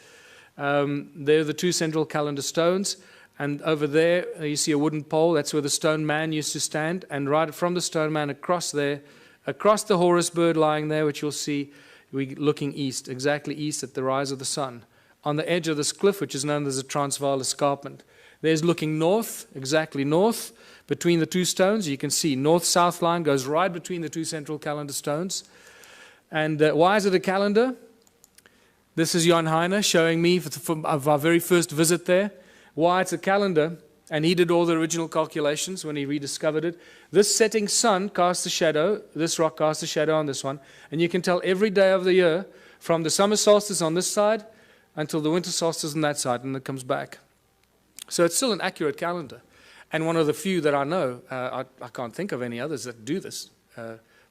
They're the two central calendar stones, and over there you see a wooden pole, that's where the stone man used to stand, and right from the stone man across there, across the Horus bird lying there, which you'll see, we're looking east, exactly east at the rise of the sun. On the edge of this cliff, which is known as the Transvaal Escarpment. There's looking north, exactly north, between the two stones. You can see north-south line goes right between the two central calendar stones. And why is it a calendar? This is Johann Heine showing me of our very first visit there, why it's a calendar. And he did all the original calculations when he rediscovered it. This setting sun casts a shadow, this rock casts a shadow on this one, and you can tell every day of the year, from the summer solstice on this side until the winter solstice on that side, and it comes back. So it's still an accurate calendar. And one of the few that I know, I can't think of any others that do this,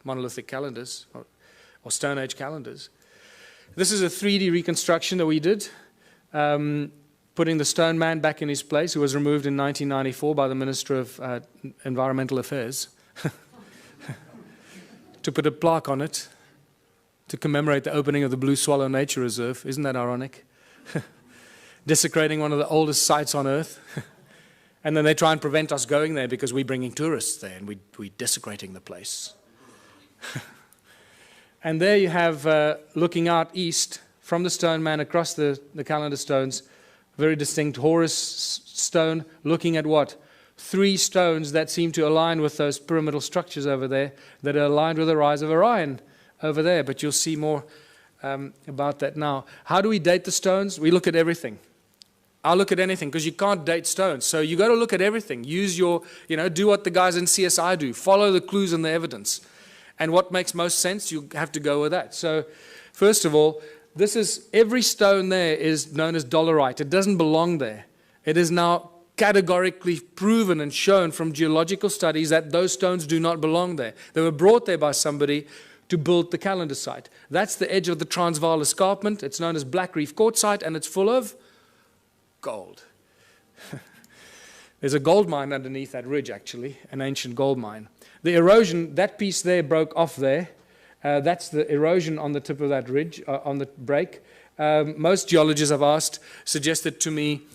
monolithic calendars or Stone Age calendars. This is a 3D reconstruction that we did, putting the stone man back in his place, who was removed in 1994 by the Minister of Environmental Affairs, to put a plaque on it to commemorate the opening of the Blue Swallow Nature Reserve. Isn't that ironic? Desecrating one of the oldest sites on Earth. And then they try and prevent us going there because we're bringing tourists there and we're desecrating the place. And there you have, looking out east from the stone man across the calendar stones, very distinct Horus stone, looking at what? 3 stones that seem to align with those pyramidal structures over there, that are aligned with the rise of Orion over there. But you'll see more about that now. How do we date the stones? We look at everything. I'll look at anything, because you can't date stones. So you got to look at everything. Use your, do what the guys in CSI do. Follow the clues and the evidence. And what makes most sense, you have to go with that. So first of all, every stone there is known as dolerite. It doesn't belong there. It is now categorically proven and shown from geological studies that those stones do not belong there. They were brought there by somebody to build the calendar site. That's the edge of the Transvaal Escarpment. It's known as Black Reef Quartzite, and it's full of gold. There's a gold mine underneath that ridge, actually, an ancient gold mine. The erosion, that piece there broke off there. That's the erosion on the tip of that ridge, on the break. Most geologists I've asked suggested to me,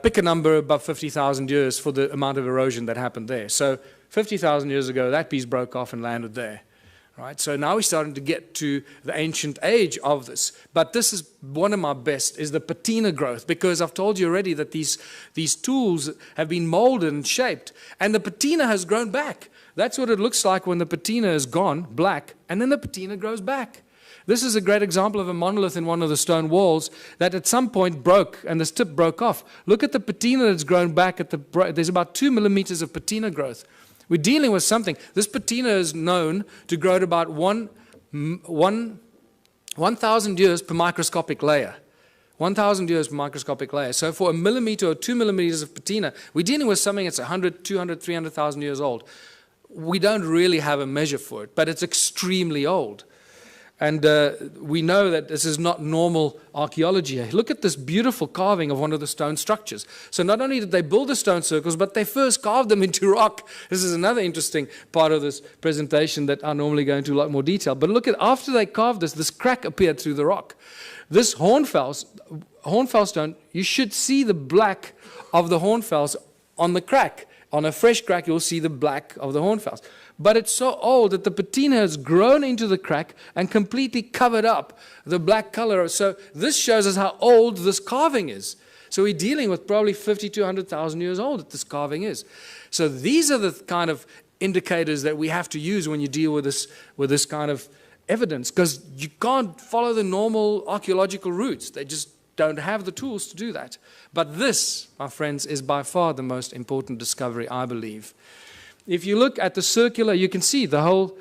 pick a number above 50,000 years for the amount of erosion that happened there. So 50,000 years ago, that piece broke off and landed there. Right? So now we're starting to get to the ancient age of this. But this is one of my best, is the patina growth, because I've told you already that these tools have been molded and shaped, and the patina has grown back. That's what it looks like when the patina is gone, black, and then the patina grows back. This is a great example of a monolith in one of the stone walls that at some point broke, and this tip broke off. Look at the patina that's grown back. There's about 2 millimeters of patina growth. We're dealing with something. This patina is known to grow at about 1,000 years per microscopic layer. 1,000 years per microscopic layer. So for a millimeter or 2 millimeters of patina, we're dealing with something that's 100, 200, 300,000 years old. We don't really have a measure for it, but it's extremely old. And we know that this is not normal archaeology. Look at this beautiful carving of one of the stone structures. So not only did they build the stone circles, but they first carved them into rock. This is another interesting part of this presentation that I normally go into a lot more detail. But look at, after they carved this crack appeared through the rock. This hornfels stone, you should see the black of the hornfels on the crack. On a fresh crack, you'll see the black of the hornfowls. But it's so old that the patina has grown into the crack and completely covered up the black color. So this shows us how old this carving is. So we're dealing with probably 50 to 100,000 years old that this carving is. So these are the kind of indicators that we have to use when you deal with this kind of evidence, because you can't follow the normal archaeological routes. They just don't have the tools to do that. But this, my friends, is by far the most important discovery, I believe. If you look at the circular, you can see the whole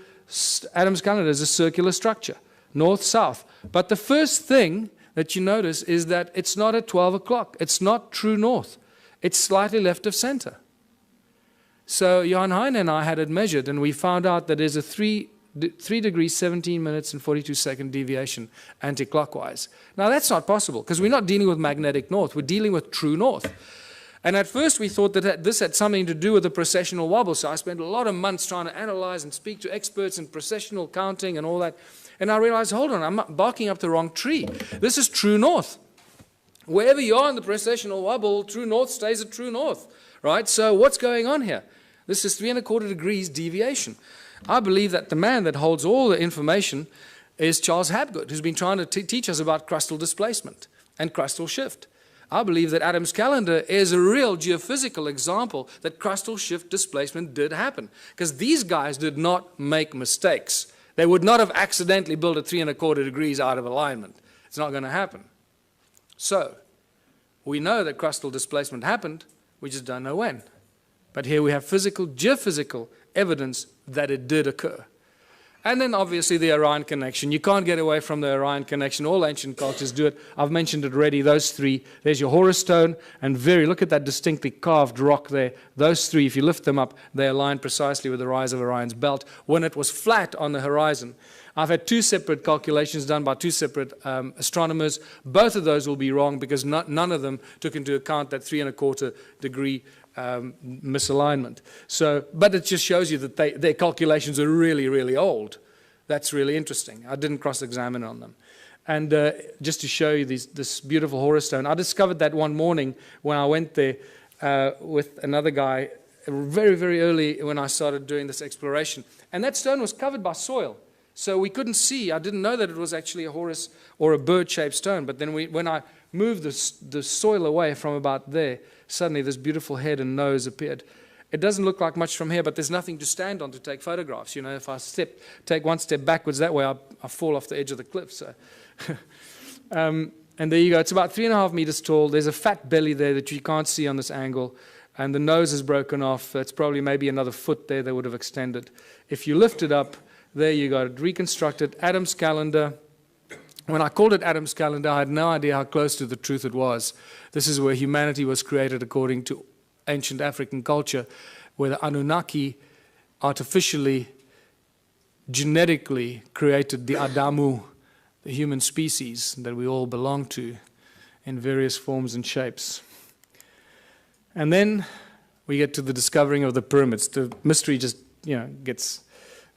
Adam's calendar is a circular structure, north-south. But the first thing that you notice is that it's not at 12 o'clock. It's not true north. It's slightly left of center. So Johan Heine and I had it measured, and we found out that there's a 3 degrees, 17 minutes, and 42-second deviation anti-clockwise. Now, that's not possible, because we're not dealing with magnetic north. We're dealing with true north. And at first, we thought that this had something to do with the precessional wobble. So I spent a lot of months trying to analyze and speak to experts in precessional counting and all that. And I realized, hold on, I'm barking up the wrong tree. This is true north. Wherever you are in the precessional wobble, true north stays at true north, right? So what's going on here? This is 3¼ degrees deviation. I believe that the man that holds all the information is Charles Hapgood, who's been trying to teach us about crustal displacement and crustal shift. I believe that Adam's calendar is a real geophysical example that crustal shift displacement did happen, because these guys did not make mistakes. They would not have accidentally built at 3¼ degrees out of alignment. It's not going to happen. So, we know that crustal displacement happened, we just don't know when. But here we have physical, geophysical evidence that it did occur. And then obviously the Orion connection. You can't get away from the Orion connection. All ancient cultures do it. I've mentioned it already, those three. There's your Horus stone, and look at that distinctly carved rock there. Those three, if you lift them up, they align precisely with the rise of Orion's belt when it was flat on the horizon. I've had 2 separate calculations done by 2 separate astronomers. Both of those will be wrong, because none of them took into account that 3¼ degree misalignment. So, but it just shows you that their calculations are really, really old. That's really interesting. I didn't cross-examine on them. And just to show you this beautiful Horus stone, I discovered that one morning when I went there with another guy very, very early when I started doing this exploration. And that stone was covered by soil. So we couldn't see. I didn't know that it was actually a Horus or a bird-shaped stone. But then when I moved the soil away from about there, suddenly this beautiful head and nose appeared. It doesn't look like much from here, but there's nothing to stand on to take photographs. You know, if I take one step backwards that way, I fall off the edge of the cliff. So, and there you go. It's about 3.5 meters tall. There's a fat belly there that you can't see on this angle. And the nose is broken off. That's probably maybe another foot there that would have extended. If you lift it up, there you got it, reconstructed. Adam's calendar. When I called it Adam's calendar, I had no idea how close to the truth it was. This is where humanity was created according to ancient African culture, where the Anunnaki artificially, genetically created the Adamu, the human species that we all belong to in various forms and shapes. And then we get to the discovering of the pyramids. The mystery just, gets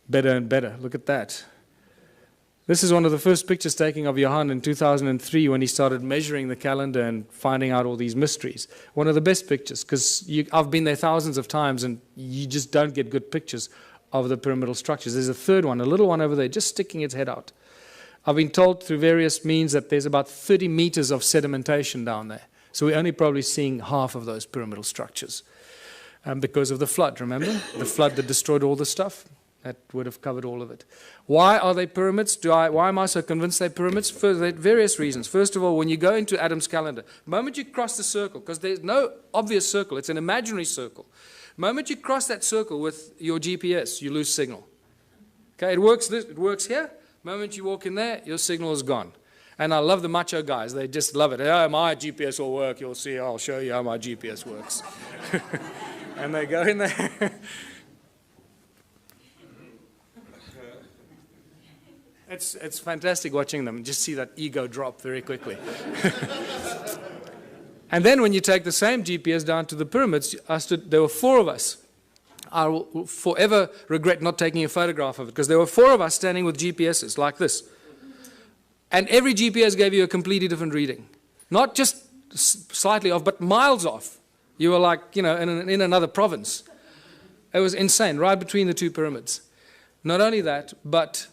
better and better. Look at that. This is one of the first pictures taken of Johan in 2003 when he started measuring the calendar and finding out all these mysteries. One of the best pictures, because I've been there thousands of times and you just don't get good pictures of the pyramidal structures. There's a third one, a little one over there, just sticking its head out. I've been told through various means that there's about 30 meters of sedimentation down there. So we're only probably seeing half of those pyramidal structures because of the flood, remember? The flood that destroyed all the stuff. That would have covered all of it. Why are they pyramids? Why am I so convinced they're pyramids? For various reasons. First of all, when you go into Adam's calendar, the moment you cross the circle, because there's no obvious circle, it's an imaginary circle. The moment you cross that circle with your GPS, you lose signal. Okay, it works here. The moment you walk in there, your signal is gone. And I love the macho guys. They just love it. Oh, my GPS will work. You'll see. I'll show you how my GPS works. And they go in there. It's fantastic watching them. Just see that ego drop very quickly. And then when you take the same GPS down to the pyramids, there were 4 of us. I will forever regret not taking a photograph of it, because there were 4 of us standing with GPSs like this. And every GPS gave you a completely different reading. Not just slightly off, but miles off. You were like, you know, in another province. It was insane, right between the two pyramids. Not only that, but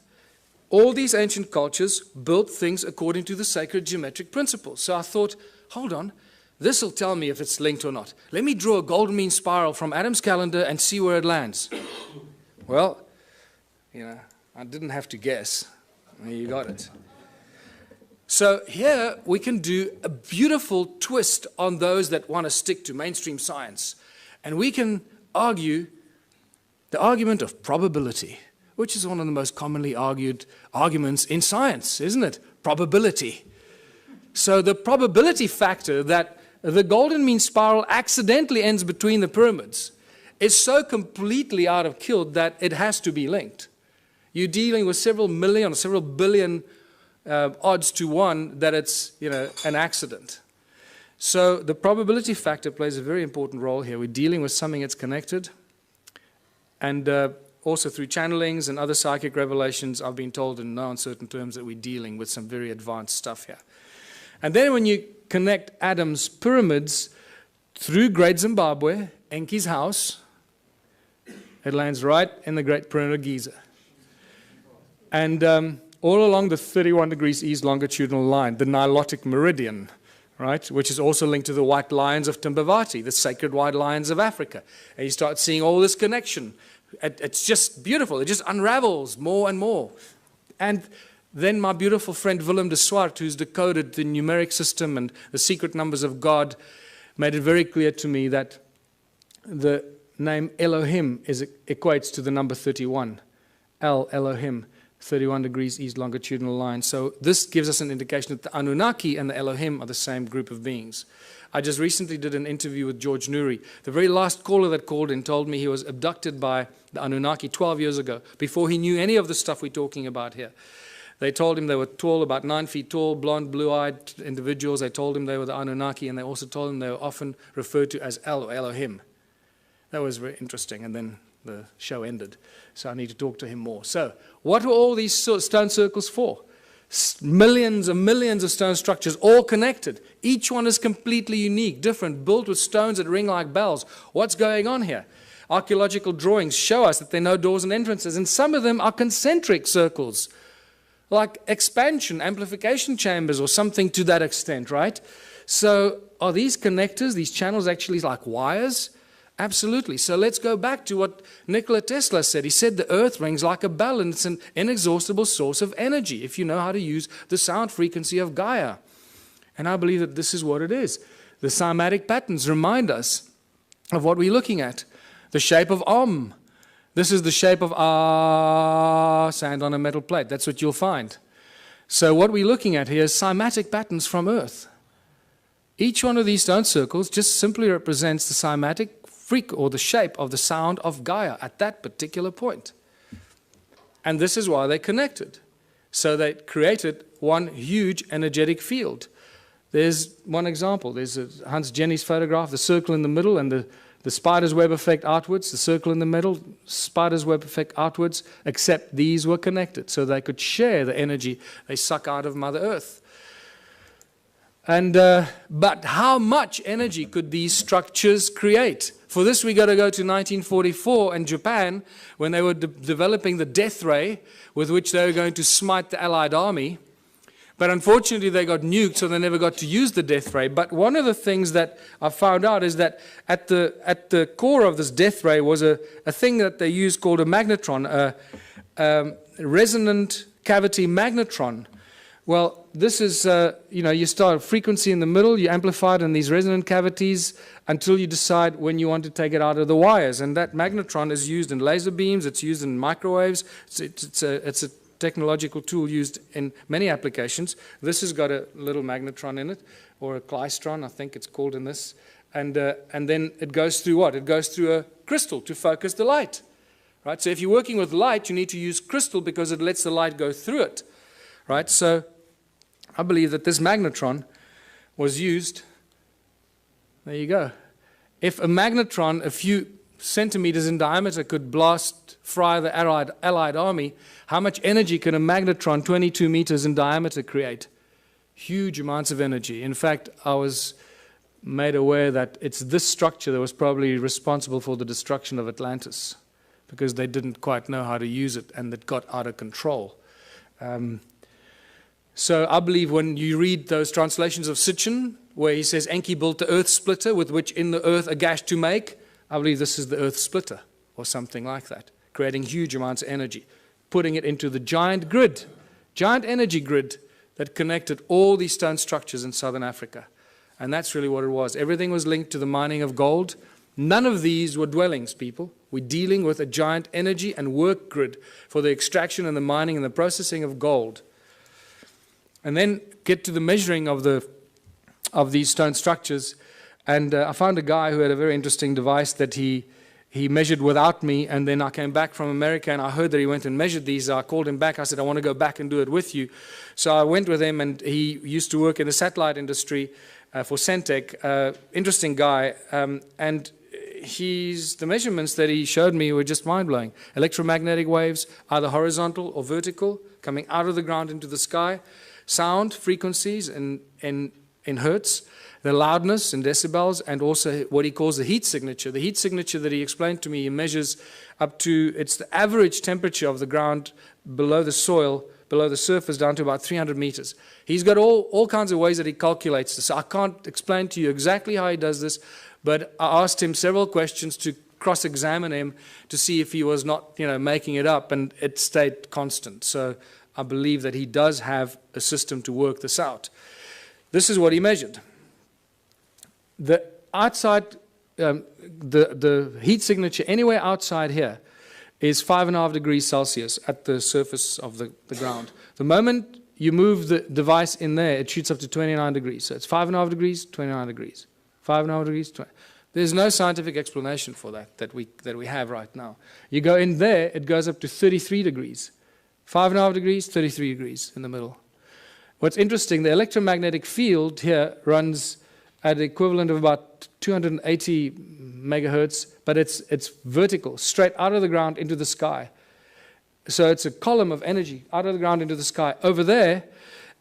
all these ancient cultures built things according to the sacred geometric principles. So I thought, hold on, this will tell me if it's linked or not. Let me draw a golden mean spiral from Adam's calendar and see where it lands. Well, you know, I didn't have to guess. You got it. So here we can do a beautiful twist on those that want to stick to mainstream science. And we can argue the argument of probability, which is one of the most commonly argued arguments in science, isn't it? Probability. So the probability factor that the golden mean spiral accidentally ends between the pyramids is so completely out of kilter that it has to be linked. You're dealing with several million or several billion odds to one that it's, you know, an accident. So the probability factor plays a very important role here. We're dealing with something that's connected. And also through channelings and other psychic revelations, I've been told in no uncertain terms that we're dealing with some very advanced stuff here. And then when you connect Adam's pyramids through Great Zimbabwe, Enki's house, it lands right in the Great Pyramid of Giza. And all along the 31 degrees east longitudinal line, the Nilotic meridian, right, which is also linked to the white lions of Timbavati, the sacred white lions of Africa. And you start seeing all this connection. It's just beautiful. It just unravels more and more. And then my beautiful friend Willem de Swart, who's decoded the numeric system and the secret numbers of God, made it very clear to me that the name Elohim equates to the number 31. Elohim. 31 degrees east longitudinal line. So this gives us an indication that the Anunnaki and the Elohim are the same group of beings. I just recently did an interview with George Noory. The very last caller that called in told me he was abducted by the Anunnaki 12 years ago, before he knew any of the stuff we're talking about here. They told him they were tall, about 9 feet tall, blonde, blue-eyed individuals. They told him they were the Anunnaki, and they also told him they were often referred to as El or Elohim. That was very interesting, and then the show ended. So I need to talk to him more. So what were all these stone circles for? Millions and millions of stone structures, all connected. Each one is completely unique, different, built with stones that ring like bells. What's going on here? Archaeological drawings show us that there are no doors and entrances, and some of them are concentric circles, like expansion, amplification chambers, or something to that extent, right? So are these connectors, these channels, actually like wires? Absolutely. So let's go back to what Nikola Tesla said. He said the earth rings like a bell, and it's an inexhaustible source of energy if you know how to use the sound frequency of Gaia. And I believe that this is what it is. The cymatic patterns remind us of what we're looking at. The shape of Om. This is the shape of sand on a metal plate. That's what you'll find. So what we're looking at here is cymatic patterns from Earth. Each one of these stone circles just simply represents the cymatic or the shape of the sound of Gaia at that particular point. And this is why they connected. So they created one huge energetic field. There's one example. There's Hans Jenny's photograph, the circle in the middle and the spider's web effect outwards, the circle in the middle, spider's web effect outwards, except these were connected so they could share the energy they suck out of Mother Earth. And but how much energy could these structures create? For this, we got to go to 1944 in Japan, when they were developing the death ray with which they were going to smite the Allied army. But unfortunately, they got nuked, so they never got to use the death ray. But one of the things that I found out is that at the core of this death ray was a thing that they used called a magnetron, a resonant cavity magnetron. Well, this is, you start a frequency in the middle, you amplify it in these resonant cavities until you decide when you want to take it out of the wires. And that magnetron is used in laser beams, it's used in microwaves, it's a technological tool used in many applications. This has got a little magnetron in it, or a klystron, I think it's called in this. And then it goes through what? It goes through a crystal to focus the light. Right? So if you're working with light, you need to use crystal because it lets the light go through it. Right? So I believe that this magnetron was used. There you go. If a magnetron a few centimeters in diameter could fry the Allied army, how much energy can a magnetron 22 meters in diameter create? Huge amounts of energy. In fact, I was made aware that it's this structure that was probably responsible for the destruction of Atlantis, because they didn't quite know how to use it and it got out of control. So I believe when you read those translations of Sitchin, where he says Enki built the earth splitter with which in the earth a gash to make, I believe this is the earth splitter or something like that, creating huge amounts of energy, putting it into the giant grid, giant energy grid that connected all these stone structures in southern Africa. And that's really what it was. Everything was linked to the mining of gold. None of these were dwellings, people. We're dealing with a giant energy and work grid for the extraction and the mining and the processing of gold. And then get to the measuring of these stone structures. And I found a guy who had a very interesting device that he measured without me, and then I came back from America and I heard that he went and measured these. I called him back. I said, I want to go back and do it with you. So I went with him, and he used to work in the satellite industry for Centec. Interesting guy. And the measurements that he showed me were just mind-blowing. Electromagnetic waves, either horizontal or vertical, coming out of the ground into the sky. Sound frequencies in hertz, the loudness in decibels, and also what he calls the heat signature. The heat signature that he explained to me, he measures up to, it's the average temperature of the ground below the soil, below the surface, down to about 300 meters. He's got all kinds of ways that he calculates this. I can't explain to you exactly how he does this, but I asked him several questions to cross-examine him to see if he was not, making it up, and it stayed constant. So I believe that he does have a system to work this out. This is what he measured. The outside, the heat signature anywhere outside here is 5.5 degrees Celsius at the surface of the ground. The moment you move the device in there, it shoots up to 29 degrees. So it's 5.5 degrees, 29 degrees. 5.5 degrees, 20. There's no scientific explanation for that we have right now. You go in there, it goes up to 33 degrees. 5.5 degrees, 33 degrees in the middle. What's interesting, the electromagnetic field here runs at the equivalent of about 280 megahertz, but it's vertical, straight out of the ground into the sky. So it's a column of energy out of the ground into the sky. Over there,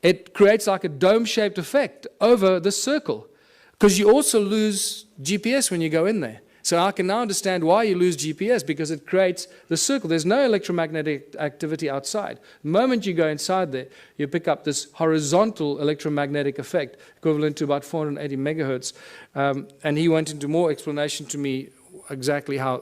it creates like a dome-shaped effect over the circle, because you also lose GPS when you go in there. So I can now understand why you lose GPS, because it creates the circle. There's no electromagnetic activity outside. The moment you go inside there, you pick up this horizontal electromagnetic effect, equivalent to about 480 megahertz. And he went into more explanation to me exactly how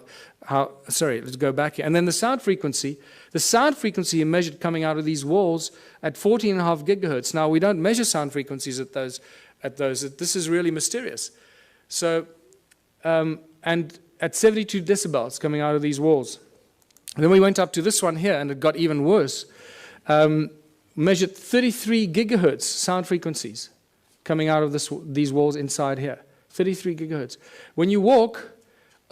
sorry, let's go back here. And then the sound frequency he measured coming out of these walls at 14.5 gigahertz. Now, we don't measure sound frequencies at those. This is really mysterious. So, and at 72 decibels coming out of these walls. And then we went up to this one here, and it got even worse. Measured 33 gigahertz sound frequencies coming out of these walls inside here. 33 gigahertz. When you walk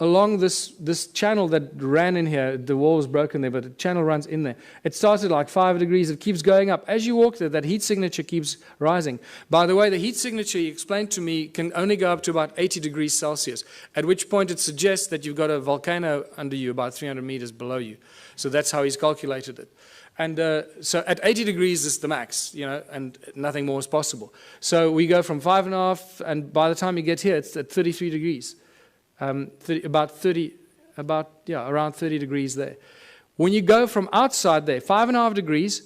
along this channel that ran in here, the wall was broken there, but the channel runs in there. It started like 5 degrees. It keeps going up. As you walk there, that heat signature keeps rising. By the way, the heat signature, he explained to me, can only go up to about 80 degrees Celsius, at which point it suggests that you've got a volcano under you, about 300 meters below you. So that's how he's calculated it. And so at 80 degrees is the max, and nothing more is possible. So we go from 5.5, and by the time you get here, it's at 33 degrees. Around 30 degrees there. When you go from outside there, 5.5 degrees,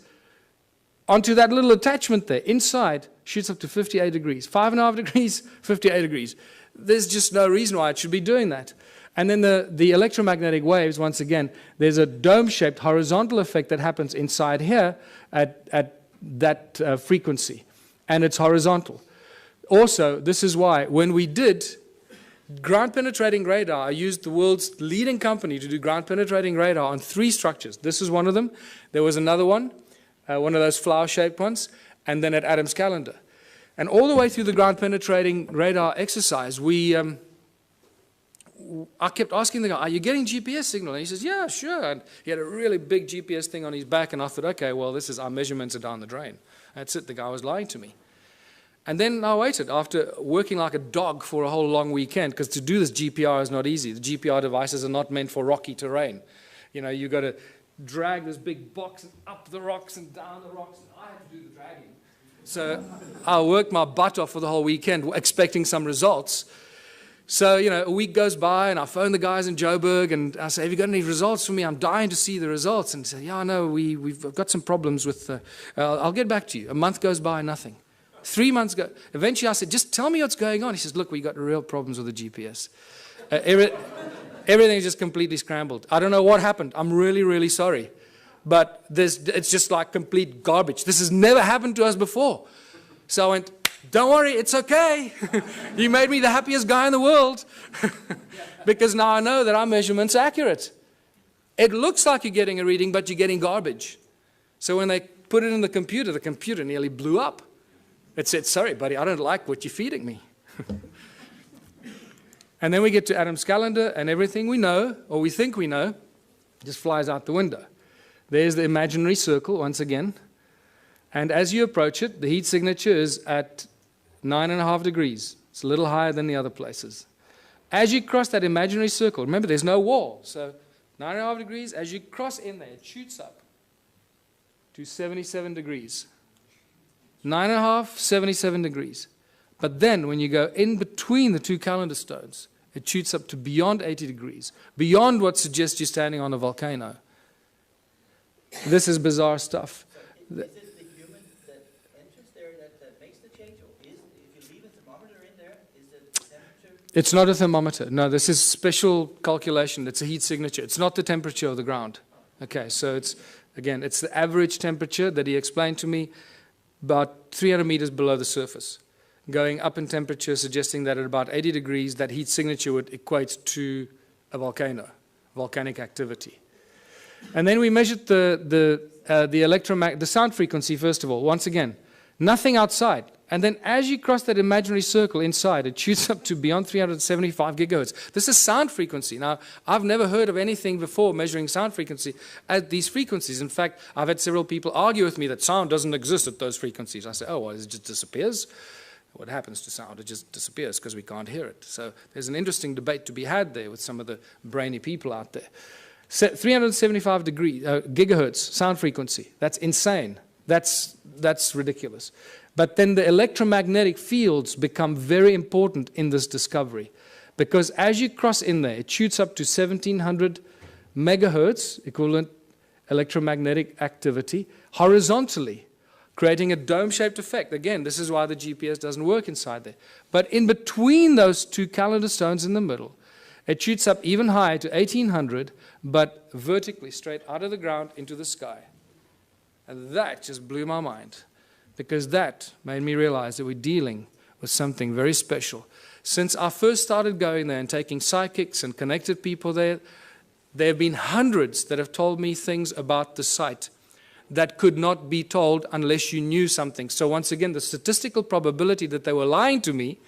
onto that little attachment there, inside, shoots up to 58 degrees. 5.5 degrees, 58 degrees. There's just no reason why it should be doing that. And then the electromagnetic waves, once again, there's a dome-shaped horizontal effect that happens inside here at that frequency. And it's horizontal. Also, this is why, when we did ground-penetrating radar, I used the world's leading company to do ground-penetrating radar on 3 structures. This is one of them. There was another one of those flower-shaped ones, and then at Adams Calendar. And all the way through the ground-penetrating radar exercise, I kept asking the guy, are you getting GPS signal? And he says, yeah, sure. And he had a really big GPS thing on his back, and I thought, okay, well, our measurements are down the drain. That's it. The guy was lying to me. And then I waited, after working like a dog for a whole long weekend, because to do this GPR is not easy. The GPR devices are not meant for rocky terrain. You've got to drag this big box up the rocks and down the rocks, and I had to do the dragging. So I worked my butt off for the whole weekend expecting some results. So, you know, a week goes by and I phone the guys in Joburg and I say, have you got any results for me? I'm dying to see the results. And they say, yeah, no, we've got some problems with, I'll get back to you. A month goes by, nothing. 3 months go. Eventually I said, just tell me what's going on. He says, look, we got real problems with the GPS. Everything's just completely scrambled. I don't know what happened. I'm really, really sorry. But it's just like complete garbage. This has never happened to us before. So I went, don't worry, it's okay. You made me the happiest guy in the world. Because now I know that our measurement's accurate. It looks like you're getting a reading, but you're getting garbage. So when they put it in the computer nearly blew up. It said, sorry, buddy, I don't like what you're feeding me. And then we get to Adam's calendar, and everything we know, or we think we know, just flies out the window. There's the imaginary circle once again. And as you approach it, the heat signature is at 9.5 degrees. It's a little higher than the other places. As you cross that imaginary circle, remember there's no wall. So 9.5 degrees, as you cross in there, it shoots up to 77 degrees. 9.5, 77 degrees. But then when you go in between the two calendar stones, it shoots up to beyond 80 degrees, beyond what suggests you're standing on a volcano. This is bizarre stuff. Is it the human that enters there that makes the change? Or if you leave a thermometer in there, is it the temperature? It's not a thermometer. No, this is special calculation. It's a heat signature. It's not the temperature of the ground. Okay, so it's, again, it's the average temperature that he explained to me, about 300 meters below the surface. Going up in temperature, suggesting that at about 80 degrees, that heat signature would equate to a volcano, volcanic activity. And then we measured the sound frequency, first of all. Once again, nothing outside. And then as you cross that imaginary circle inside, it shoots up to beyond 375 gigahertz. This is sound frequency. Now, I've never heard of anything before measuring sound frequency at these frequencies. In fact, I've had several people argue with me that sound doesn't exist at those frequencies. I say, oh, well, it just disappears. What happens to sound? It just disappears because we can't hear it. So there's an interesting debate to be had there with some of the brainy people out there. 375 gigahertz sound frequency. That's insane. That's ridiculous. But then the electromagnetic fields become very important in this discovery, because as you cross in there, it shoots up to 1700 megahertz, equivalent electromagnetic activity, horizontally, creating a dome-shaped effect. Again, this is why the GPS doesn't work inside there. But in between those two calendar stones in the middle, it shoots up even higher to 1800, but vertically, straight out of the ground into the sky. And that just blew my mind, because that made me realize that we're dealing with something very special. Since I first started going there and taking psychics and connected people there, there have been hundreds that have told me things about the site that could not be told unless you knew something. So once again, the statistical probability that they were lying to me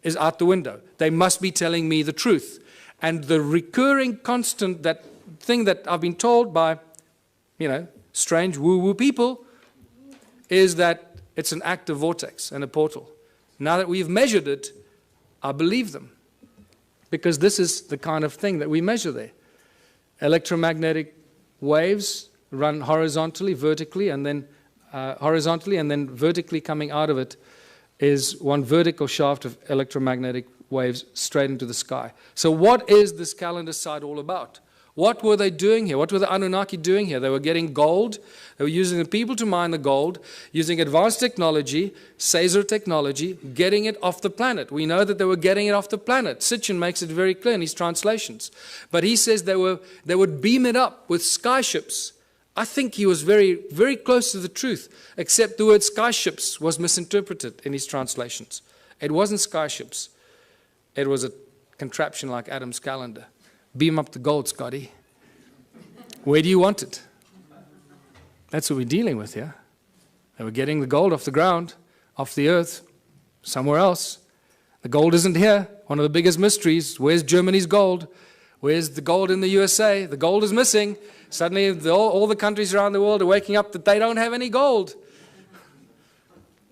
is out the window. They must be telling me the truth. And the recurring constant, that thing that I've been told by, strange woo-woo people, is that it's an active vortex and a portal. Now that we've measured it, I believe them, because this is the kind of thing that we measure there. Electromagnetic waves run horizontally, vertically, and then vertically coming out of it is one vertical shaft of electromagnetic waves straight into the sky. So what is this calendar site all about? What were they doing here? What were the Anunnaki doing here? They were getting gold. They were using the people to mine the gold, using advanced technology, Caesar technology, getting it off the planet. We know that they were getting it off the planet. Sitchin makes it very clear in his translations. But he says they would beam it up with skyships. I think he was very, very close to the truth, except the word skyships was misinterpreted in his translations. It wasn't skyships. It was a contraption like Adam's calendar. Beam up the gold, Scotty. Where do you want it? That's what we're dealing with here. They were getting the gold off the ground, off the earth, somewhere else. The gold isn't here. One of the biggest mysteries. Where's Germany's gold? Where's the gold in the USA? The gold is missing. Suddenly all the countries around the world are waking up that they don't have any gold.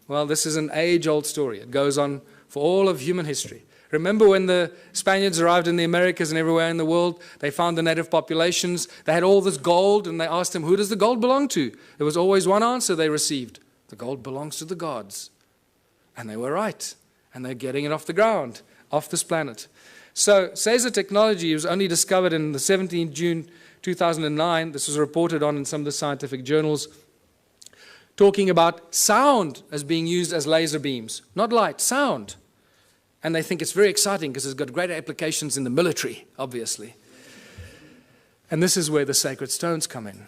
Well, this is an age-old story. It goes on for all of human history. Remember when the Spaniards arrived in the Americas and everywhere in the world, they found the native populations, they had all this gold, and they asked them, who does the gold belong to? There was always one answer they received, The gold belongs to the gods. And they were right. And they're getting it off the ground, off this planet. So Caesar technology was only discovered in the 17th June 2009. This was reported on in some of the scientific journals, talking about sound as being used as laser beams. Not light, sound. And they think it's very exciting because it's got great applications in the military, obviously. And this is where the sacred stones come in.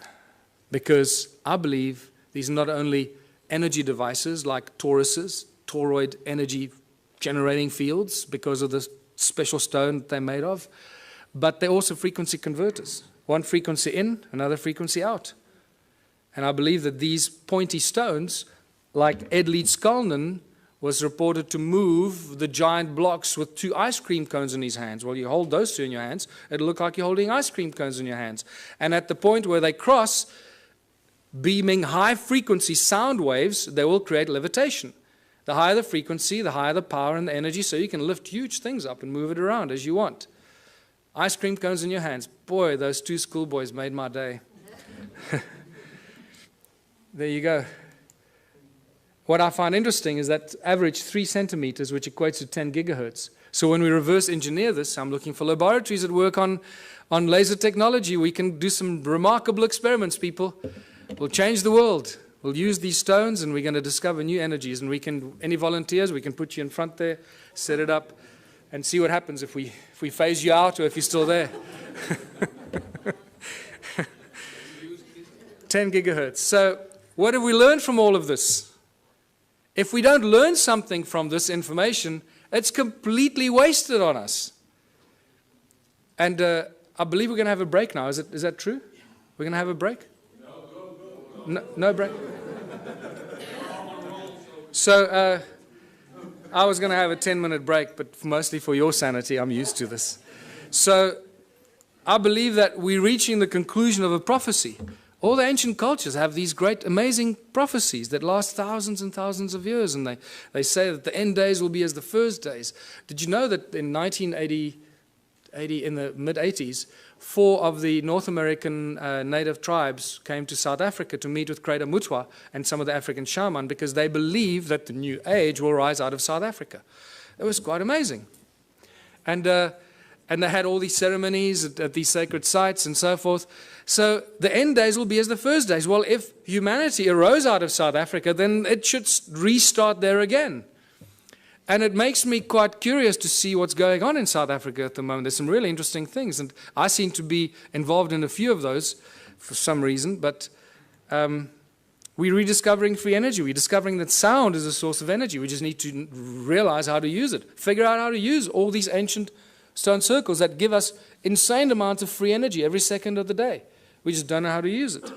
Because I believe these are not only energy devices like toruses, toroid energy generating fields because of the special stone they're made of, but they're also frequency converters. One frequency in, another frequency out. And I believe that these pointy stones, like Ed Leeds-Skalnin, was reported to move the giant blocks with 2 ice cream cones in his hands. Well, you hold those 2 in your hands, it'll look like you're holding ice cream cones in your hands. And at the point where they cross, beaming high-frequency sound waves, they will create levitation. The higher the frequency, the higher the power and the energy, so you can lift huge things up and move it around as you want. Ice cream cones in your hands. Boy, those 2 schoolboys made my day. There you go. What I find interesting is that average 3 centimeters, which equates to 10 gigahertz. So when we reverse engineer this, I'm looking for laboratories that work on laser technology. We can do some remarkable experiments, people. We'll change the world. We'll use these stones and we're going to discover new energies. And we can, any volunteers, we can put you in front there, set it up, and see what happens if we phase you out or if you're still there. 10 gigahertz. So what have we learned from all of this? If we don't learn something from this information, it's completely wasted on us. And I believe we're going to have a break now. Is that true? We're going to have a break? No break? So I was going to have a 10-minute break, but mostly for your sanity, I'm used to this. So I believe that we're reaching the conclusion of a prophecy. All the ancient cultures have these great, amazing prophecies that last thousands and thousands of years, and they say that the end days will be as the first days. Did you know that in 1980, in the mid-80s, 4 of the North American native tribes came to South Africa to meet with Creator Mutwa and some of the African shaman because they believe that the new age will rise out of South Africa. It was quite amazing. And they had all these ceremonies at these sacred sites and so forth. So the end days will be as the first days. Well, if humanity arose out of South Africa, then it should restart there again. And it makes me quite curious to see what's going on in South Africa at the moment. There's some really interesting things, and I seem to be involved in a few of those for some reason, but we're rediscovering free energy. We're discovering that sound is a source of energy. We just need to realize how to use it, figure out how to use all these ancient stone circles that give us insane amounts of free energy every second of the day. We just don't know how to use it.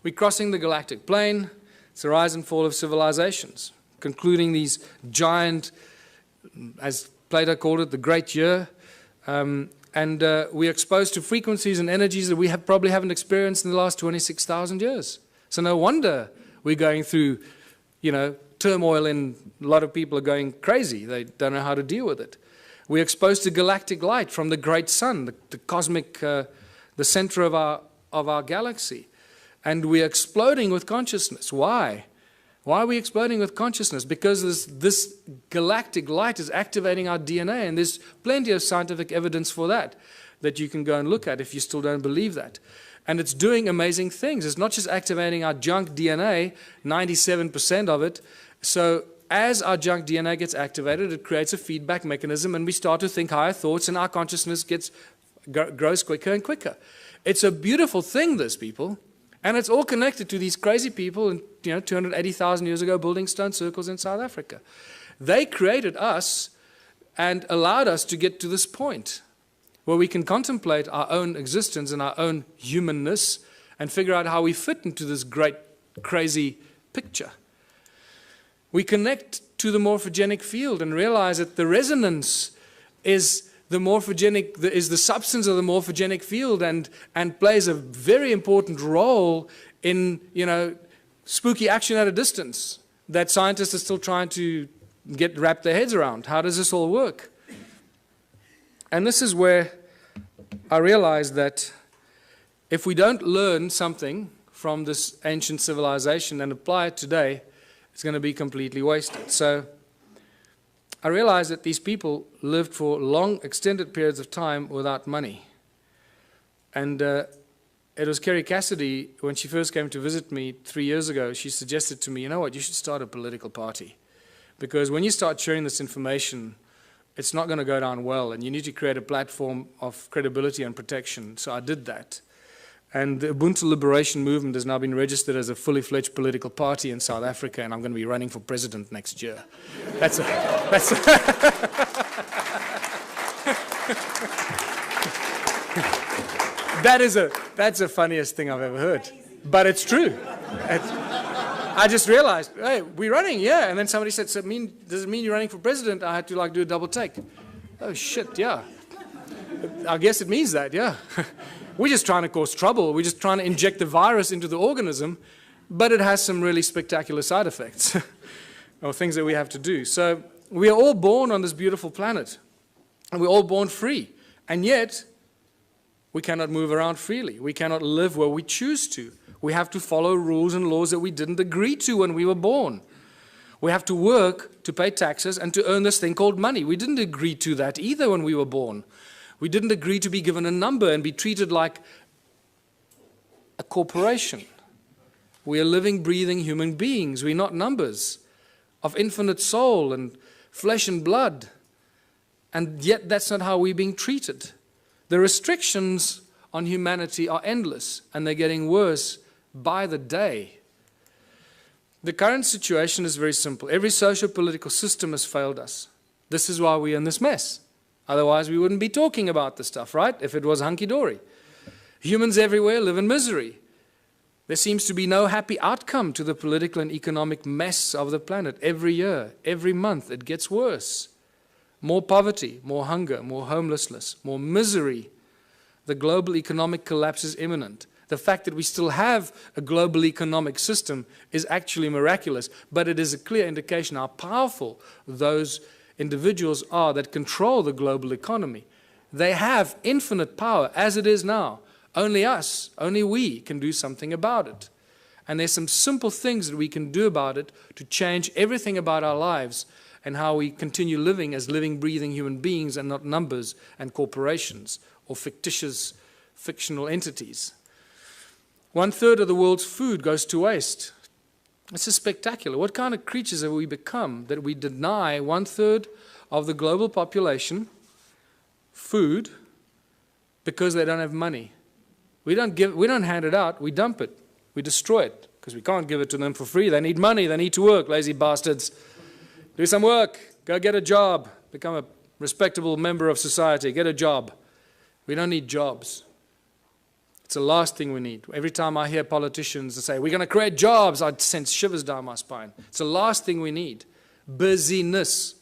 We're crossing the galactic plane. It's the rise and fall of civilizations, concluding these giant, as Plato called it, the great year. We're exposed to frequencies and energies that we probably haven't experienced in the last 26,000 years. So no wonder we're going through, turmoil, and a lot of people are going crazy. They don't know how to deal with it. We're exposed to galactic light from the great sun, the cosmic, the center of our galaxy. And we're exploding with consciousness. Why? Why are we exploding with consciousness? Because this galactic light is activating our DNA, and there's plenty of scientific evidence for that you can go and look at if you still don't believe that. And it's doing amazing things. It's not just activating our junk DNA, 97% of it. So as our junk DNA gets activated, it creates a feedback mechanism, and we start to think higher thoughts, and our consciousness grows quicker and quicker. It's a beautiful thing, this, people. And it's all connected to these crazy people, 280,000 years ago, building stone circles in South Africa. They created us and allowed us to get to this point where we can contemplate our own existence and our own humanness and figure out how we fit into this great, crazy picture. We connect to the morphogenic field and realize that the resonance is the substance of the morphogenic field and plays a very important role in, spooky action at a distance that scientists are still trying to wrap their heads around. How does this all work? And this is where I realized that if we don't learn something from this ancient civilization and apply it today, it's going to be completely wasted. So I realized that these people lived for long, extended periods of time without money. And it was Kerry Cassidy, when she first came to visit me 3 years ago, she suggested to me, you know what, you should start a political party. Because when you start sharing this information, it's not going to go down well, and you need to create a platform of credibility and protection. So I did that. And the Ubuntu Liberation Movement has now been registered as a fully fledged political party in South Africa, and I'm going to be running for president next year. That's the funniest thing I've ever heard. But it's true. I just realized, hey, we're running, yeah. And then somebody said, does it mean you're running for president? I had to do a double take. Oh, shit, yeah. I guess it means that, yeah. We're just trying to cause trouble. We're just trying to inject the virus into the organism, but it has some really spectacular side effects or things that we have to do. So we are all born on this beautiful planet, and we're all born free. And yet, we cannot move around freely. We cannot live where we choose to. We have to follow rules and laws that we didn't agree to when we were born. We have to work to pay taxes and to earn this thing called money. We didn't agree to that either when we were born. We didn't agree to be given a number and be treated like a corporation. We are living, breathing human beings. We're not numbers of infinite soul and flesh and blood. And yet that's not how we're being treated. The restrictions on humanity are endless, and they're getting worse by the day. The current situation is very simple. Every socio-political system has failed us. This is why we're in this mess. Otherwise, we wouldn't be talking about this stuff, right? If it was hunky-dory. Humans everywhere live in misery. There seems to be no happy outcome to the political and economic mess of the planet. Every year, every month, it gets worse. More poverty, more hunger, more homelessness, more misery. The global economic collapse is imminent. The fact that we still have a global economic system is actually miraculous, but it is a clear indication how powerful those individuals are that control the global economy. They have infinite power as it is now. Only us, only we can do something about it. And there's some simple things that we can do about it to change everything about our lives and how we continue living as living, breathing human beings and not numbers and corporations or fictitious, fictional entities. 1/3 of the world's food goes to waste. This is spectacular. What kind of creatures have we become that we deny 1/3 of the global population food because they don't have money? We don't hand it out, we dump it, we destroy it, because we can't give it to them for free. They need money, they need to work, lazy bastards. Do some work, go get a job, become a respectable member of society, get a job. We don't need jobs. It's the last thing we need. Every time I hear politicians say, we're going to create jobs, I sense shivers down my spine. It's the last thing we need. Busyness.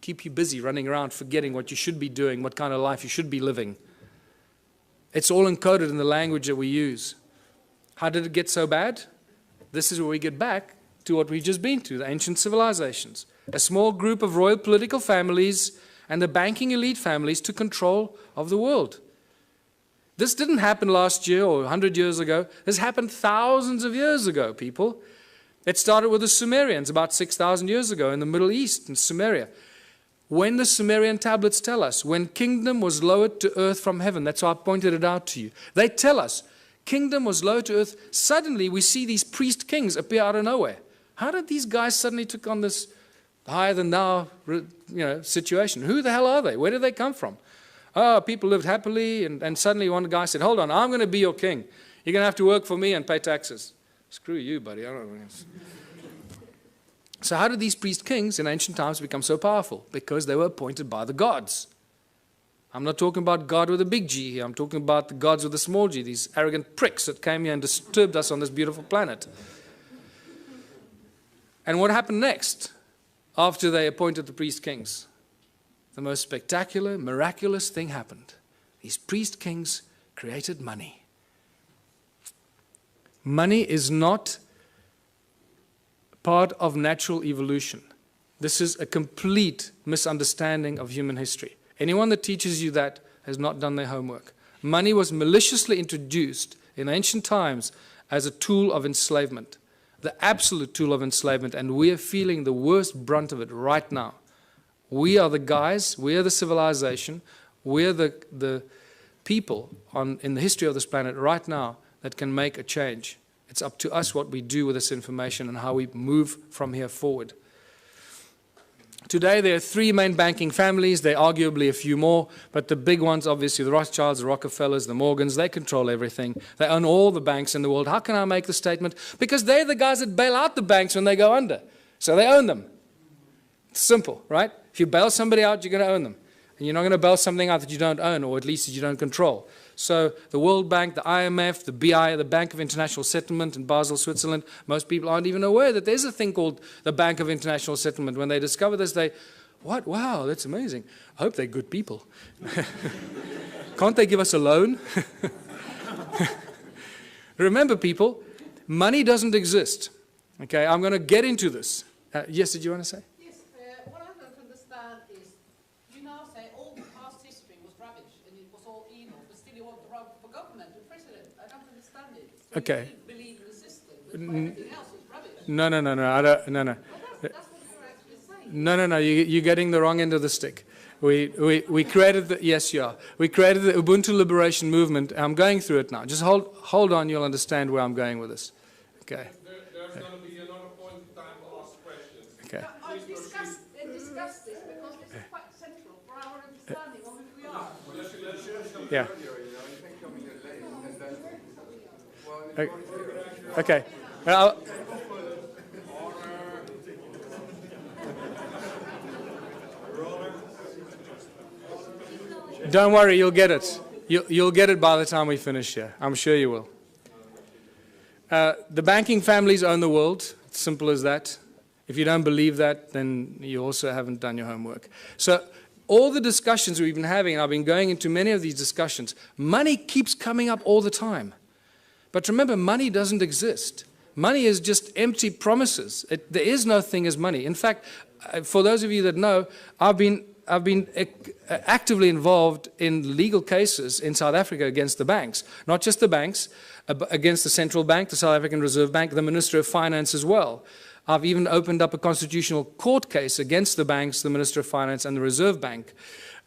Keep you busy, running around, forgetting what you should be doing, what kind of life you should be living. It's all encoded in the language that we use. How did it get so bad? This is where we get back to what we've just been to, the ancient civilizations. A small group of royal political families and the banking elite families took control of the world. This didn't happen last year or 100 years ago. This happened thousands of years ago, people. It started with the Sumerians about 6,000 years ago in the Middle East, in Sumeria. When the Sumerian tablets tell us, when kingdom was lowered to earth from heaven, that's why I pointed it out to you. They tell us, kingdom was lowered to earth. Suddenly we see these priest kings appear out of nowhere. How did these guys suddenly take on this higher than thou situation? Who the hell are they? Where did they come from? Oh, people lived happily, and suddenly one guy said, hold on, I'm going to be your king. You're going to have to work for me and pay taxes. Screw you, buddy. I don't know. So how did these priest kings in ancient times become so powerful? Because they were appointed by the gods. I'm not talking about God with a big G here. I'm talking about the gods with a small g, these arrogant pricks that came here and disturbed us on this beautiful planet. And what happened next after they appointed the priest kings? The most spectacular, miraculous thing happened. These priest kings created money. Money is not part of natural evolution. This is a complete misunderstanding of human history. Anyone that teaches you that has not done their homework. Money was maliciously introduced in ancient times as a tool of enslavement, the absolute tool of enslavement, and we are feeling the worst brunt of it right now. We are the guys, we are the civilization, we are the people in the history of this planet right now that can make a change. It's up to us what we do with this information and how we move from here forward. Today there are three main banking families, there are arguably a few more, but the big ones, obviously the Rothschilds, the Rockefellers, the Morgans, they control everything. They own all the banks in the world. How can I make the statement? Because they're the guys that bail out the banks when they go under. So they own them. It's simple, right? If you bail somebody out, you're going to own them. And you're not going to bail something out that you don't own, or at least that you don't control. So the World Bank, the IMF, the BI, the Bank of International Settlement in Basel, Switzerland, most people aren't even aware that there's a thing called the Bank of International Settlement. When they discover this, what? Wow, that's amazing. I hope they're good people. Can't they give us a loan? Remember, people, money doesn't exist. Okay, I'm going to get into this. Yes, did you want to say? What I don't understand is, you now say all the past history was rubbish and it was all evil, but still you want the role for government, the president. I don't understand it. So okay. You believe in the system, but everything else is rubbish. No. I don't, no. Well, that's what you're actually saying. No. You're getting the wrong end of the stick. We created the, yes, you are. We created the Ubuntu Liberation Movement. I'm going through it now. Just hold on, you'll understand where I'm going with this. Okay. There's going to be another point in time to ask questions. Okay. I discuss this because this is quite central for our understanding of who we are. Yeah. Okay. Don't worry, you'll get it. You'll get it by the time we finish here. I'm sure you will. The banking families own the world. It's simple as that. If you don't believe that, then you also haven't done your homework. So all the discussions we've been having, and I've been going into many of these discussions, money keeps coming up all the time. But remember, money doesn't exist. Money is just empty promises. There is no thing as money. In fact, for those of you that know, I've been actively involved in legal cases in South Africa against the banks. Not just the banks, against the central bank, the South African Reserve Bank, the Minister of Finance as well. I've even opened up a constitutional court case against the banks, the Minister of Finance, and the Reserve Bank,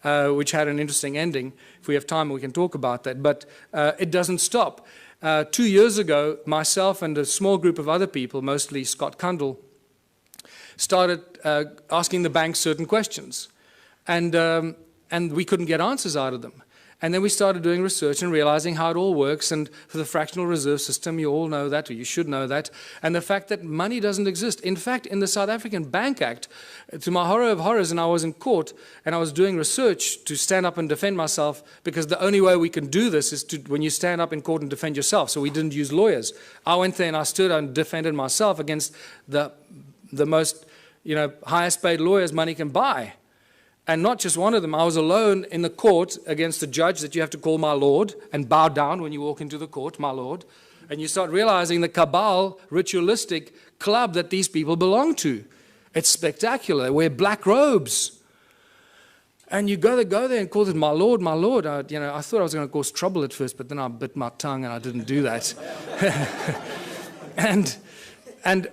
which had an interesting ending. If we have time, we can talk about that. But it doesn't stop. 2 years ago, myself and a small group of other people, mostly Scott Kundal, started asking the banks certain questions. And we couldn't get answers out of them. And then we started doing research and realizing how it all works. And for the fractional reserve system, you all know that, or you should know that. And the fact that money doesn't exist. In fact, in the South African Bank Act, to my horror of horrors, and I was in court, and I was doing research to stand up and defend myself, because the only way we can do this is when you stand up in court and defend yourself. So we didn't use lawyers. I went there and I stood and defended myself against the most, highest paid lawyers money can buy. And not just one of them. I was alone in the court against a judge that you have to call my lord and bow down when you walk into the court, my lord. And you start realizing the cabal, ritualistic club that these people belong to. It's spectacular. They wear black robes. And you go there and call it my lord, my lord. I thought I was going to cause trouble at first, but then I bit my tongue and I didn't do that.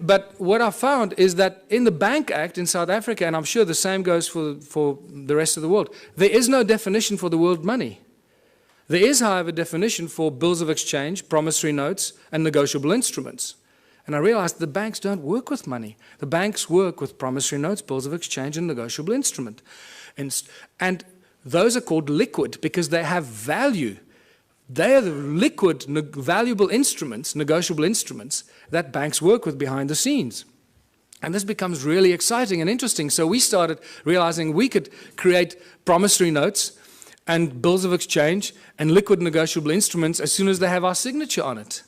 But what I found is that in the Bank Act in South Africa, and I'm sure the same goes for the rest of the world, there is no definition for the world money. There is, however, a definition for bills of exchange, promissory notes, and negotiable instruments. And I realized the banks don't work with money. The banks work with promissory notes, bills of exchange, and negotiable instrument. And those are called liquid because they have value. They are the liquid, valuable instruments, negotiable instruments, that banks work with behind the scenes. And this becomes really exciting and interesting. So we started realizing we could create promissory notes and bills of exchange and liquid negotiable instruments as soon as they have our signature on it.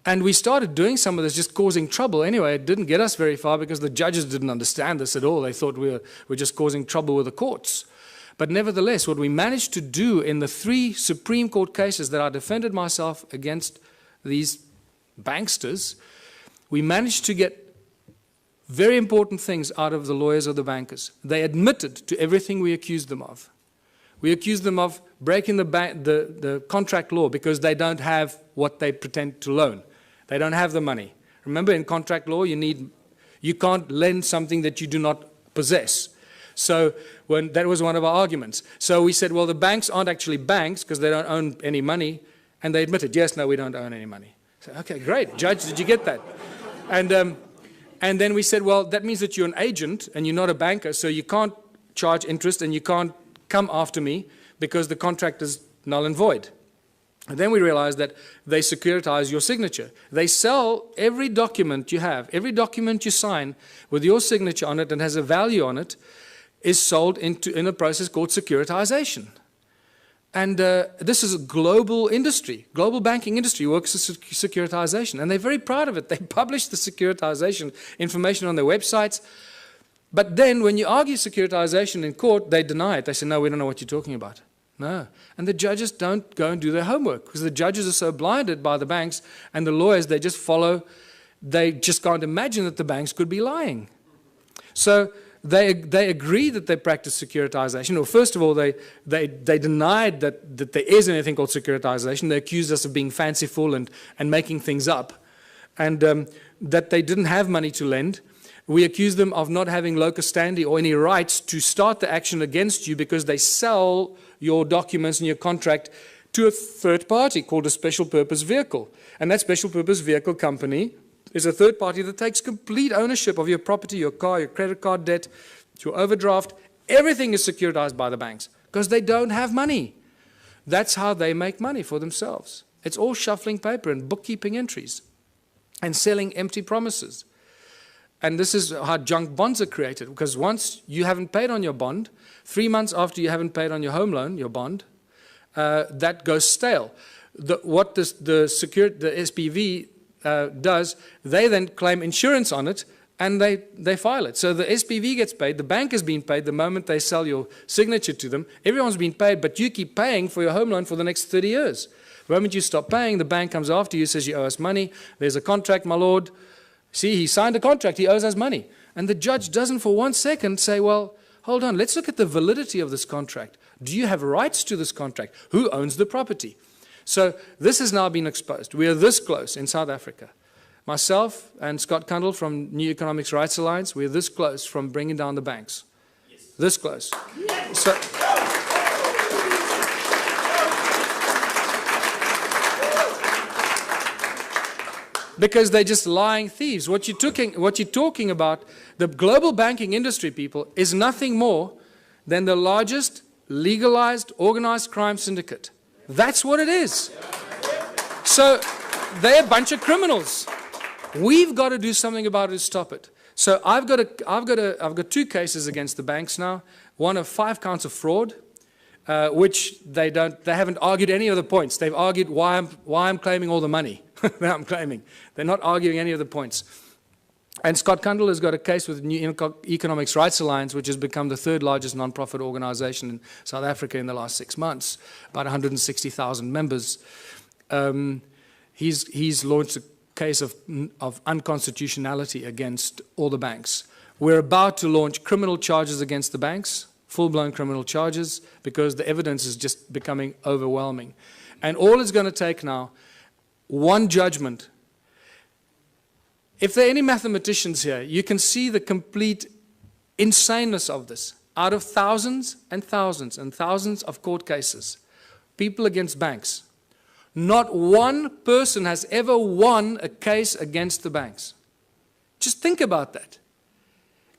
And we started doing some of this, just causing trouble. Anyway, it didn't get us very far because the judges didn't understand this at all. They thought we were just causing trouble with the courts. But nevertheless, what we managed to do in the 3 Supreme Court cases that I defended myself against these banksters, we managed to get very important things out of the lawyers or the bankers. They admitted to everything we accused them of. We accuse them of breaking the contract law because they don't have what they pretend to loan. They don't have the money. Remember, in contract law, you can't lend something that you do not possess. So that was one of our arguments. So we said, well, the banks aren't actually banks because they don't own any money. And they admitted, yes, no, we don't own any money. So, okay, great. Judge, did you get that? And then we said, well, that means that you're an agent and you're not a banker, so you can't charge interest and you can't come after me because the contract is null and void. And then we realized that they securitize your signature. They sell every document you have, every document you sign with your signature on it and has a value on it is sold in a process called securitization. And this is a global industry. Global banking industry works with securitization. And they're very proud of it. They publish the securitization information on their websites. But then when you argue securitization in court, they deny it. They say, no, we don't know what you're talking about. No. And the judges don't go and do their homework because the judges are so blinded by the banks and the lawyers, they just follow. They just can't imagine that the banks could be lying. So they agree that they practice securitization. Well, first of all, they denied that there is anything called securitization. They accused us of being fanciful and making things up, and that they didn't have money to lend. We accused them of not having locus standi or any rights to start the action against you because they sell your documents and your contract to a third party called a special purpose vehicle. And that special purpose vehicle company is a third party that takes complete ownership of your property, your car, your credit card debt, your overdraft. Everything is securitized by the banks because they don't have money. That's how they make money for themselves. It's all shuffling paper and bookkeeping entries and selling empty promises. And this is how junk bonds are created, because once you haven't paid on your bond, 3 months after you haven't paid on your home loan, your bond, that goes stale. What the SPV does, they then claim insurance on it and they file it. So the SPV gets paid, the bank has been paid the moment they sell your signature to them. Everyone's been paid, but you keep paying for your home loan for the next 30 years. The moment you stop paying, the bank comes after you, says you owe us money. There's a contract, my lord. See, he signed a contract, he owes us money. And the judge doesn't for 1 second say, well, hold on, let's look at the validity of this contract. Do you have rights to this contract? Who owns the property? So this has now been exposed. We are this close in South Africa. Myself and Scott Kundle from New Economics Rights Alliance, we're this close from bringing down the banks. Yes. This close. Yes. So, because they're just lying thieves. What you're talking about, the global banking industry, people, is nothing more than the largest legalized organized crime syndicate. That's what it is. So they're a bunch of criminals. We've got to do something about it to stop it. So I've got 2 cases against the banks now. One of 5 counts of fraud, which they haven't argued any of the points. They've argued why I'm claiming all the money that I'm claiming. They're not arguing any of the points. And Scott Kundle has got a case with the New Economics Rights Alliance, which has become the 3rd largest non-profit organization in South Africa in the last 6 months, about 160,000 members. He's launched a case of unconstitutionality against all the banks. We're about to launch criminal charges against the banks, full-blown criminal charges, because the evidence is just becoming overwhelming. And all it's going to take now, one judgment. If there are any mathematicians here, you can see the complete insaneness of this. Out of thousands and thousands and thousands of court cases, people against banks, not one person has ever won a case against the banks. Just think about that.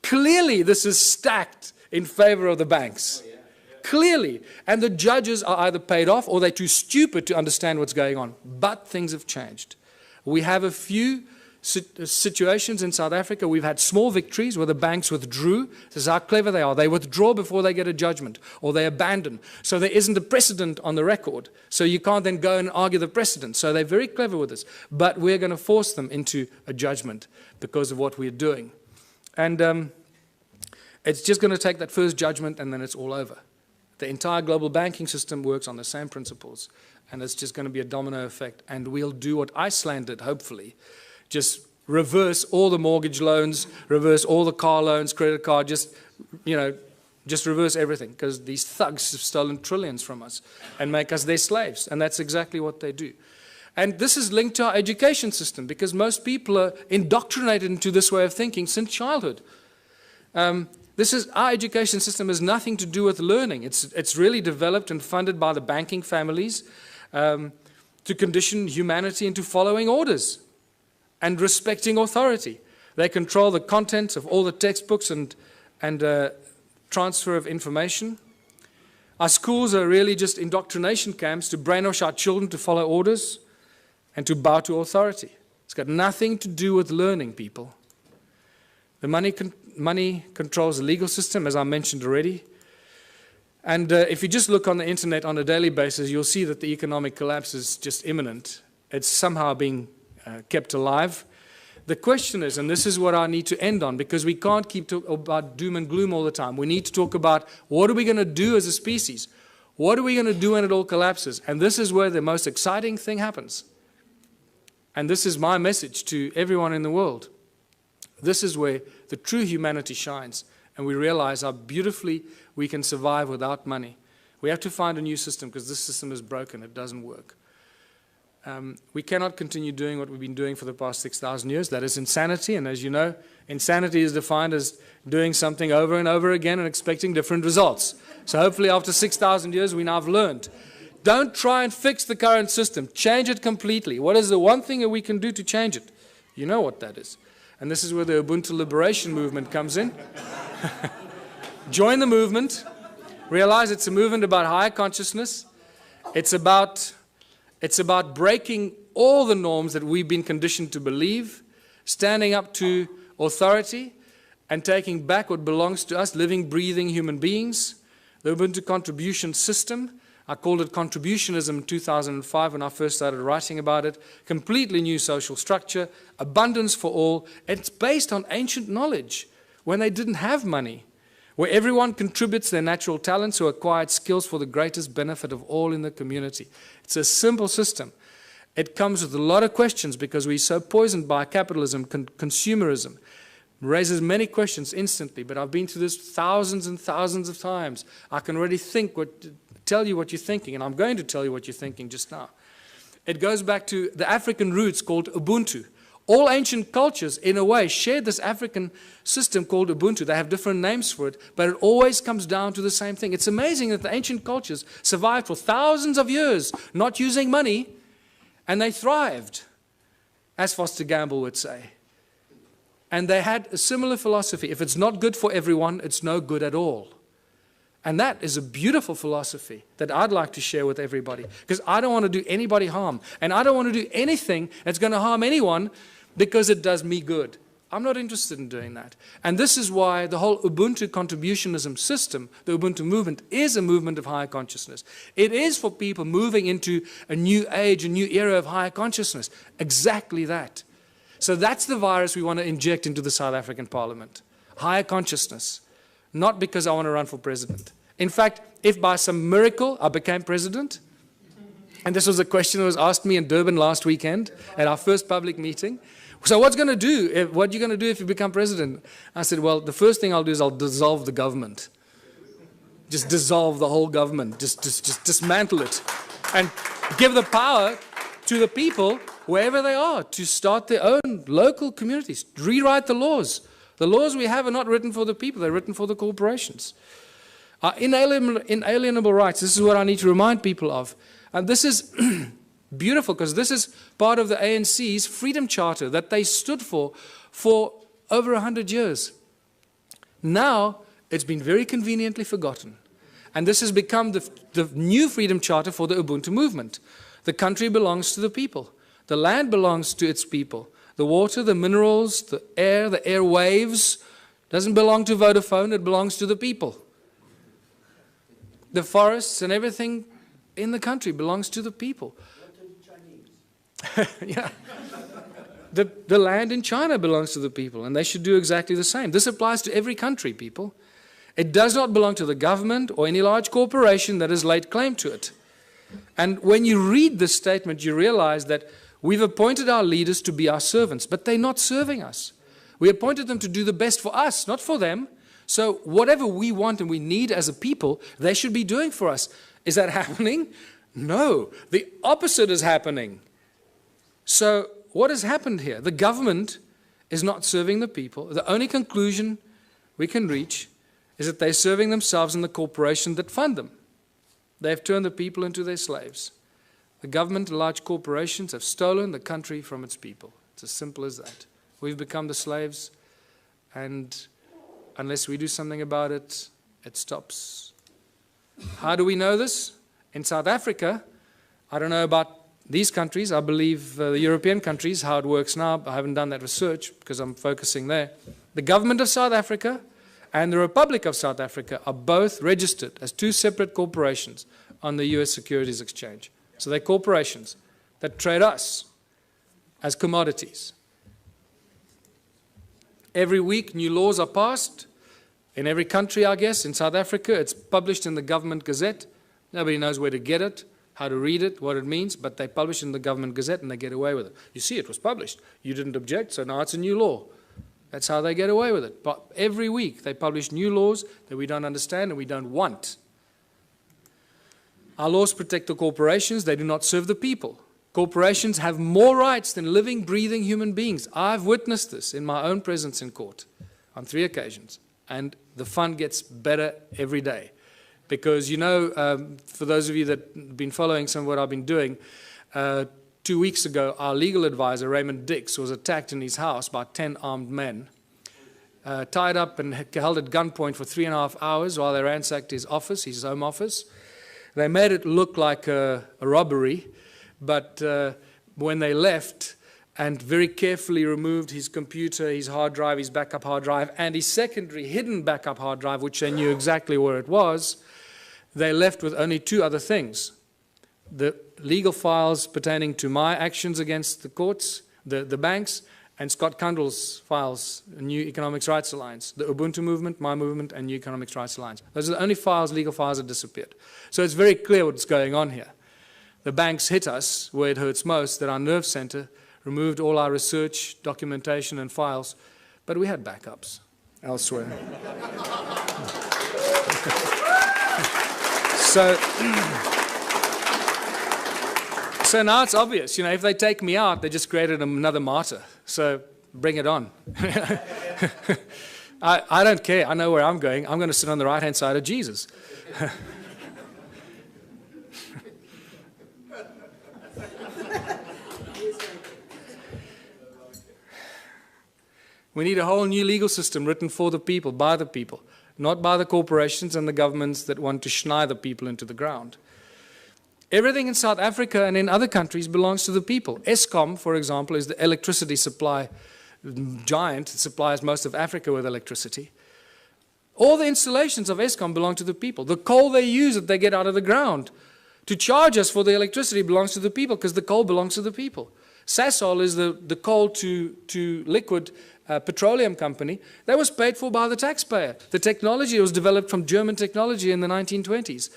Clearly, this is stacked in favor of the banks. Clearly. And the judges are either paid off or they're too stupid to understand what's going on. But things have changed. We have a few situations in South Africa. We've had small victories where the banks withdrew. This is how clever they are. They withdraw before they get a judgment, or they abandon. So there isn't a precedent on the record. So you can't then go and argue the precedent. So they're very clever with this. But we're going to force them into a judgment because of what we're doing. And it's just going to take that first judgment and then it's all over. The entire global banking system works on the same principles, and it's just going to be a domino effect. And we'll do what Iceland did, hopefully. Just reverse all the mortgage loans, reverse all the car loans, credit card, just, Just reverse everything, because these thugs have stolen trillions from us and make us their slaves. And that's exactly what they do. And this is linked to our education system, because most people are indoctrinated into this way of thinking since childhood. Our education system has nothing to do with learning. It's really developed and funded by the banking families to condition humanity into following orders and respecting authority. They control the contents of all the textbooks and transfer of information. Our schools are really just indoctrination camps to brainwash our children to follow orders and to bow to authority. It's got nothing to do with learning, people. The money controls the legal system, as I mentioned already. And if you just look on the internet on a daily basis, you'll see that the economic collapse is just imminent. It's somehow being kept alive. The question is, and this is what I need to end on, because we can't keep talking about doom and gloom all the time. We need to talk about what are we going to do as a species? What are we going to do when it all collapses? And this is where the most exciting thing happens. And this is my message to everyone in the world. This is where the true humanity shines, and we realize how beautifully we can survive without money. We have to find a new system, because this system is broken. It doesn't work. We cannot continue doing what we've been doing for the past 6,000 years. That is insanity, and as you know, insanity is defined as doing something over and over again and expecting different results. So hopefully after 6,000 years we now have learned. Don't try and fix the current system. Change it completely. What is the one thing that we can do to change it? You know what that is. And this is where the Ubuntu Liberation Movement comes in. Join the movement. Realize it's a movement about higher consciousness. It's about breaking all the norms that we've been conditioned to believe, standing up to authority, and taking back what belongs to us, living, breathing human beings. The Ubuntu contribution system, I called it contributionism in 2005 when I first started writing about it. Completely new social structure, abundance for all. It's based on ancient knowledge when they didn't have money, where everyone contributes their natural talents or acquired skills for the greatest benefit of all in the community. It's a simple system. It comes with a lot of questions because we're so poisoned by capitalism, consumerism. Raises many questions instantly, but I've been through this thousands and thousands of times. I can already tell you what you're thinking, and I'm going to tell you what you're thinking just now. It goes back to the African roots called Ubuntu. All ancient cultures, in a way, shared this African system called Ubuntu. They have different names for it, but it always comes down to the same thing. It's amazing that the ancient cultures survived for thousands of years, not using money, and they thrived, as Foster Gamble would say. And they had a similar philosophy. If it's not good for everyone, it's no good at all. And that is a beautiful philosophy that I'd like to share with everybody, because I don't want to do anybody harm. And I don't want to do anything that's going to harm anyone because it does me good. I'm not interested in doing that. And this is why the whole Ubuntu contributionism system, the Ubuntu movement, is a movement of higher consciousness. It is for people moving into a new age, a new era of higher consciousness. Exactly that. So that's the virus we want to inject into the South African Parliament. Higher consciousness. Not because I want to run for president. In fact, if by some miracle I became president, and this was a question that was asked me in Durban last weekend at our first public meeting. So what are you going to do if you become president? I said, well, the first thing I'll do is I'll dissolve the government. Just dissolve the whole government. Just dismantle it. And give the power to the people, wherever they are, to start their own local communities. Rewrite the laws. The laws we have are not written for the people, they're written for the corporations. Inalienable rights, this is what I need to remind people of. And this is beautiful, because this is part of the ANC's Freedom Charter that they stood for over 100 years. Now, it's been very conveniently forgotten. And this has become the new Freedom Charter for the Ubuntu movement. The country belongs to the people. The land belongs to its people. The water, the minerals, the airwaves, doesn't belong to Vodafone, it belongs to the people. The forests and everything in the country belongs to the people. Yeah. The land in China belongs to the people, and they should do exactly the same. This applies to every country, people. It does not belong to the government or any large corporation that has laid claim to it. And when you read this statement, you realize that we've appointed our leaders to be our servants, but they're not serving us. We appointed them to do the best for us, not for them. So whatever we want and we need as a people, they should be doing for us. Is that happening? No. The opposite is happening. So what has happened here? The government is not serving the people. The only conclusion we can reach is that they're serving themselves and the corporations that fund them. They've turned the people into their slaves. The government and large corporations have stolen the country from its people. It's as simple as that. We've become the slaves, and unless we do something about it, it stops. How do we know this? In South Africa, I don't know about these countries. I believe the European countries, how it works now. I haven't done that research because I'm focusing there. The government of South Africa and the Republic of South Africa are both registered as two separate corporations on the US Securities Exchange. So they're corporations that trade us as commodities. Every week, new laws are passed. In every country, I guess. In South Africa, it's published in the Government Gazette. Nobody knows where to get it, how to read it, what it means, but they publish it in the Government Gazette and they get away with it. You see, it was published. You didn't object, so now it's a new law. That's how they get away with it. But every week, they publish new laws that we don't understand and we don't want. Our laws protect the corporations. They do not serve the people. Corporations have more rights than living, breathing human beings. I've witnessed this in my own presence in court on 3 occasions. And the fun gets better every day. Because, you know, for those of you that have been following some of what I've been doing, 2 weeks ago, our legal advisor, Raymond Dix, was attacked in his house by 10 armed men, tied up and held at gunpoint for 3.5 hours while they ransacked his office, his home office. They made it look like a robbery. But when they left and very carefully removed his computer, his hard drive, his backup hard drive, and his secondary hidden backup hard drive, which they knew exactly where it was, they left with only 2 other things. The legal files pertaining to my actions against the courts, the banks, and Scott Kundal's files, the New Economics Rights Alliance, the Ubuntu movement, my movement, and New Economics Rights Alliance. Those are the only files, legal files that disappeared. So it's very clear what's going on here. The banks hit us where it hurts most, at our nerve center, removed all our research, documentation, and files, but we had backups elsewhere. So now it's obvious, you know, if they take me out, they just created another martyr. So bring it on. I don't care. I know where I'm going. I'm going to sit on the right-hand side of Jesus. We need a whole new legal system written for the people, by the people, not by the corporations and the governments that want to schneid the people into the ground. Everything in South Africa and in other countries belongs to the people. Eskom, for example, is the electricity supply giant that supplies most of Africa with electricity. All the installations of Eskom belong to the people. The coal they use that they get out of the ground to charge us for the electricity belongs to the people because the coal belongs to the people. Sasol is the coal to liquid petroleum company that was paid for by the taxpayer. The technology was developed from German technology in the 1920s.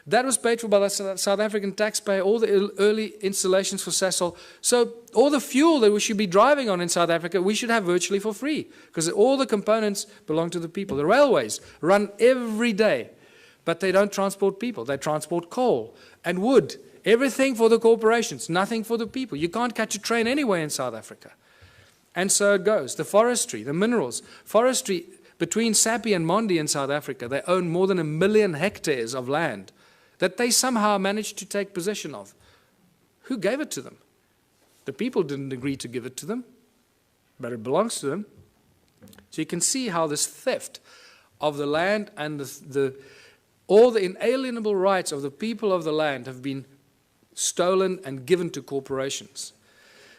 That was paid for by the South African taxpayer, all the early installations for Sasol. So all the fuel that we should be driving on in South Africa, we should have virtually for free because all the components belong to the people. The railways run every day, but they don't transport people. They transport coal and wood. Everything for the corporations, nothing for the people. You can't catch a train anywhere in South Africa. And so it goes. The forestry, the minerals. Forestry, between Sappi and Mondi in South Africa, they own more than 1 million hectares of land that they somehow managed to take possession of. Who gave it to them? The people didn't agree to give it to them, but it belongs to them. So you can see how this theft of the land and all the inalienable rights of the people of the land have been stolen and given to corporations.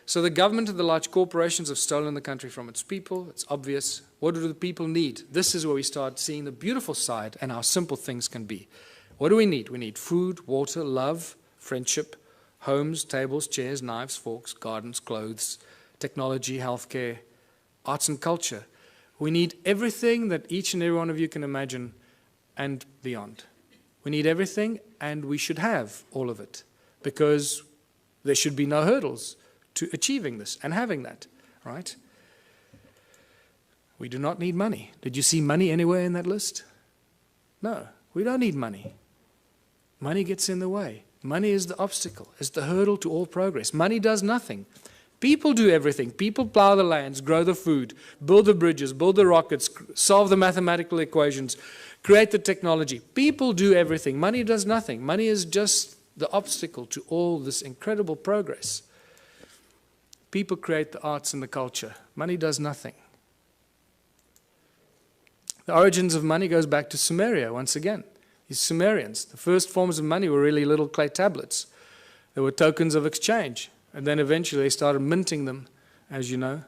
So the government and the large corporations have stolen the country from its people. It's obvious. What do the people need? This is where we start seeing the beautiful side and how simple things can be. What do we need? We need food, water, love, friendship, homes, tables, chairs, knives, forks, gardens, clothes, technology, healthcare, arts and culture. We need everything that each and every one of you can imagine and beyond. We need everything, and we should have all of it because there should be no hurdles to achieving this and having that, right? We do not need money. Did you see money anywhere in that list? No, we don't need money. Money gets in the way. Money is the obstacle, is the hurdle to all progress. Money does nothing. People do everything. People plow the lands, grow the food, build the bridges, build the rockets, solve the mathematical equations, create the technology. People do everything. Money does nothing. Money is just the obstacle to all this incredible progress. People create the arts and the culture. Money does nothing. The origins of money goes back to Sumeria once again. These Sumerians, the first forms of money were really little clay tablets. They were tokens of exchange. And then eventually they started minting them, as you know.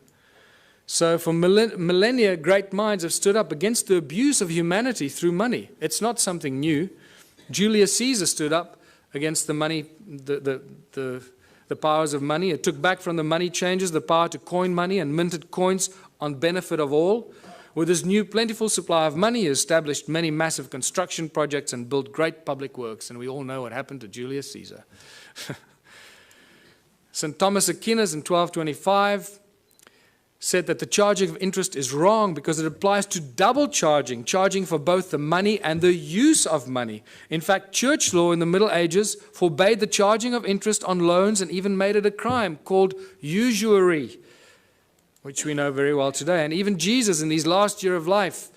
So for millennia, great minds have stood up against the abuse of humanity through money. It's not something new. Julius Caesar stood up against the money, the powers of money. It took back from the money changers the power to coin money and minted coins on benefit of all. With this new plentiful supply of money, he established many massive construction projects and built great public works. And we all know what happened to Julius Caesar. St. Thomas Aquinas in 1225 said that the charging of interest is wrong because it applies to double charging, charging for both the money and the use of money. In fact, church law in the Middle Ages forbade the charging of interest on loans and even made it a crime called usury, which we know very well today. And even Jesus in his last year of life,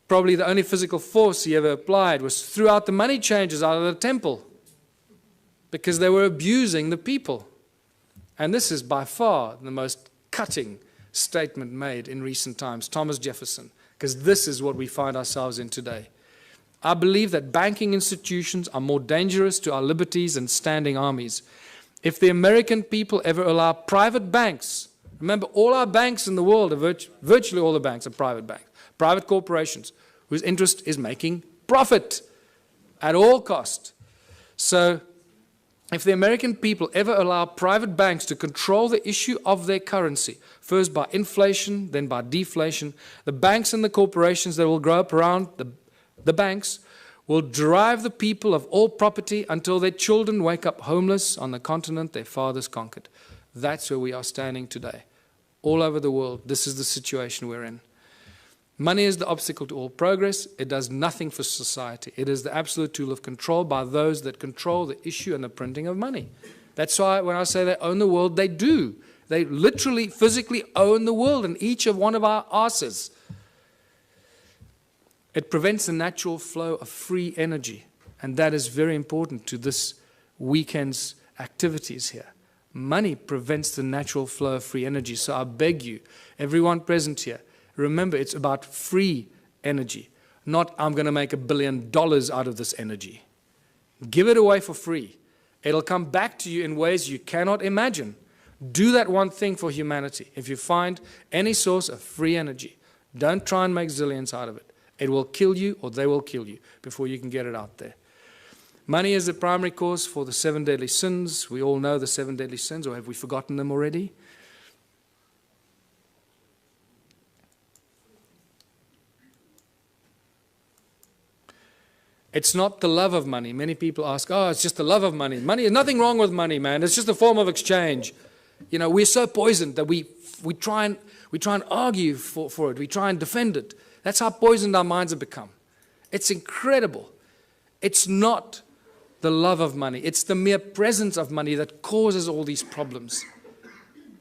probably the only physical force he ever applied was threw out the money changers out of the temple because they were abusing the people. And this is by far the most cutting statement made in recent times, Thomas Jefferson, because this is what we find ourselves in today. I believe that banking institutions are more dangerous to our liberties than standing armies. If the American people ever allow private banks, remember all our banks in the world, virtually all the banks are private banks, private corporations, whose interest is making profit at all cost. So if the American people ever allow private banks to control the issue of their currency, first by inflation, then by deflation, the banks and the corporations that will grow up around the banks will drive the people of all property until their children wake up homeless on the continent their fathers conquered. That's where we are standing today. All over the world, this is the situation we're in. Money is the obstacle to all progress. It does nothing for society. It is the absolute tool of control by those that control the issue and the printing of money. That's why when I say they own the world, they do. They literally, physically own the world in each of one of our asses. It prevents the natural flow of free energy. And that is very important to this weekend's activities here. Money prevents the natural flow of free energy. So I beg you, everyone present here, remember, it's about free energy, not I'm going to make $1 billion out of this energy. Give it away for free. It'll come back to you in ways you cannot imagine. Do that one thing for humanity. If you find any source of free energy, don't try and make zillions out of it. It will kill you or they will kill you before you can get it out there. Money is the primary cause for the 7 deadly sins. We all know the 7 deadly sins, or have we forgotten them already? It's not the love of money. Many people ask, oh, it's just the love of money. Money, there's nothing wrong with money, man. It's just a form of exchange. You know, we're so poisoned that we try and argue for it. We try and defend it. That's how poisoned our minds have become. It's incredible. It's not the love of money. It's the mere presence of money that causes all these problems.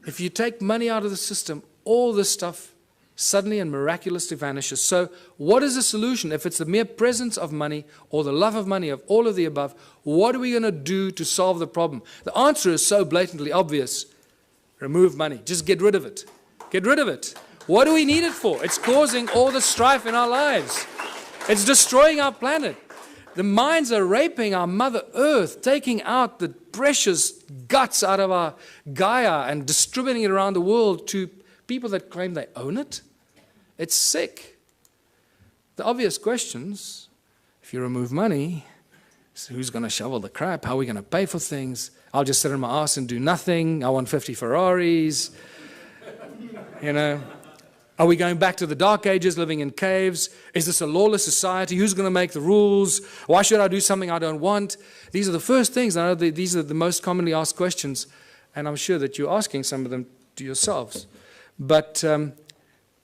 If you take money out of the system, all this stuff suddenly and miraculously vanishes. So what is the solution? If it's the mere presence of money or the love of money, of all of the above, what are we going to do to solve the problem? The answer is so blatantly obvious. Remove money. Just get rid of it. Get rid of it. What do we need it for? It's causing all the strife in our lives. It's destroying our planet. The mines are raping our Mother Earth, taking out the precious guts out of our Gaia and distributing it around the world to people that claim they own it. It's sick. The obvious questions, if you remove money, so who's going to shovel the crap? How are we going to pay for things? I'll just sit on my ass and do nothing. I want 50 Ferraris. You know, are we going back to the Dark Ages, living in caves? Is this a lawless society? Who's going to make the rules? Why should I do something I don't want? These are the first things. I know these are the most commonly asked questions, and I'm sure that you're asking some of them to yourselves. But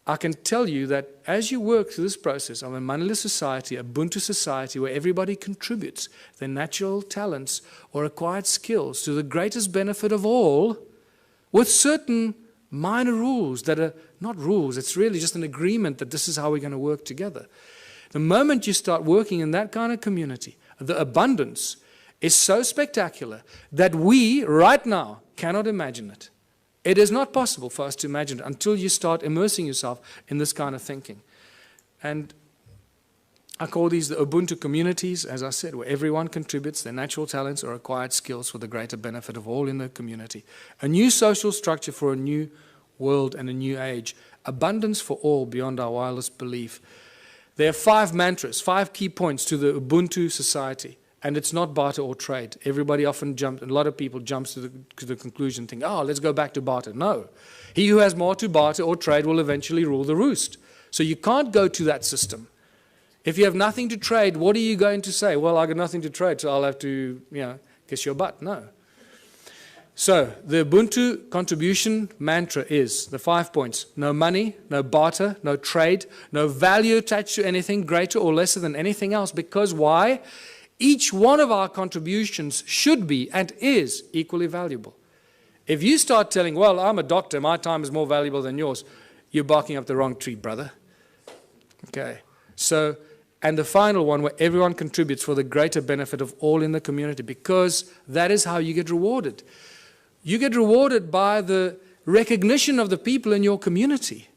I can tell you that as you work through this process of a moneyless society, a Ubuntu society, where everybody contributes their natural talents or acquired skills to the greatest benefit of all, with certain minor rules that are not rules, it's really just an agreement that this is how we're going to work together. The moment you start working in that kind of community, the abundance is so spectacular that we, right now, cannot imagine it. It is not possible for us to imagine it until you start immersing yourself in this kind of thinking. And I call these the Ubuntu communities, as I said, where everyone contributes their natural talents or acquired skills for the greater benefit of all in the community. A new social structure for a new world and a new age. Abundance for all beyond our wildest belief. There are 5 mantras, 5 key points to the Ubuntu society. And it's not barter or trade. Everybody often jumps, and a lot of people jump to the conclusion, think, oh, let's go back to barter. No. He who has more to barter or trade will eventually rule the roost. So you can't go to that system. If you have nothing to trade, what are you going to say? Well, I got nothing to trade, so I'll have to, kiss your butt. No. So the Ubuntu contribution mantra is the 5 points. No money, no barter, no trade, no value attached to anything greater or lesser than anything else. Because why? Each one of our contributions should be and is equally valuable. If you start telling, well, I'm a doctor, my time is more valuable than yours, you're barking up the wrong tree, brother. Okay. So, and the final one, where everyone contributes for the greater benefit of all in the community, because that is how you get rewarded. You get rewarded by the recognition of the people in your community.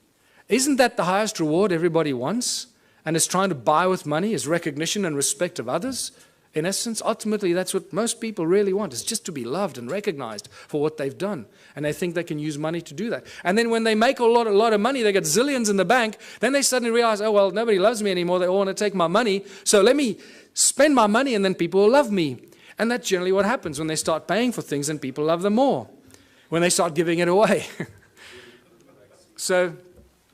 Isn't that the highest reward everybody wants and is trying to buy with money, is recognition and respect of others? In essence, ultimately, that's what most people really want, is just to be loved and recognized for what they've done. And they think they can use money to do that. And then when they make a lot of money, they get zillions in the bank, then they suddenly realize, oh, well, nobody loves me anymore. They all want to take my money. So let me spend my money and then people will love me. And that's generally what happens when they start paying for things and people love them more, when they start giving it away. So,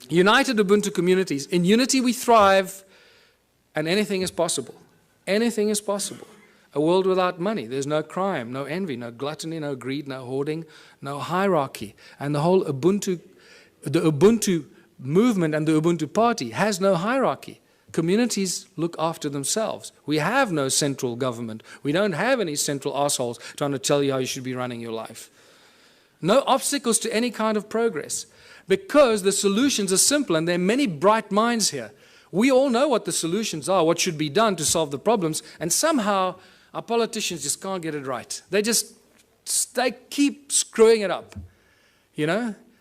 united Ubuntu communities. In unity we thrive, and anything is possible. Anything is possible. A world without money. There's no crime, no envy, no gluttony, no greed, no hoarding, no hierarchy. And the whole Ubuntu, the Ubuntu movement and the Ubuntu party has no hierarchy. Communities look after themselves. We have no central government. We don't have any central assholes trying to tell you how you should be running your life. No obstacles to any kind of progress, because the solutions are simple, and there are many bright minds here. We all know what the solutions are, what should be done to solve the problems, and somehow our politicians just can't get it right. They keep screwing it up,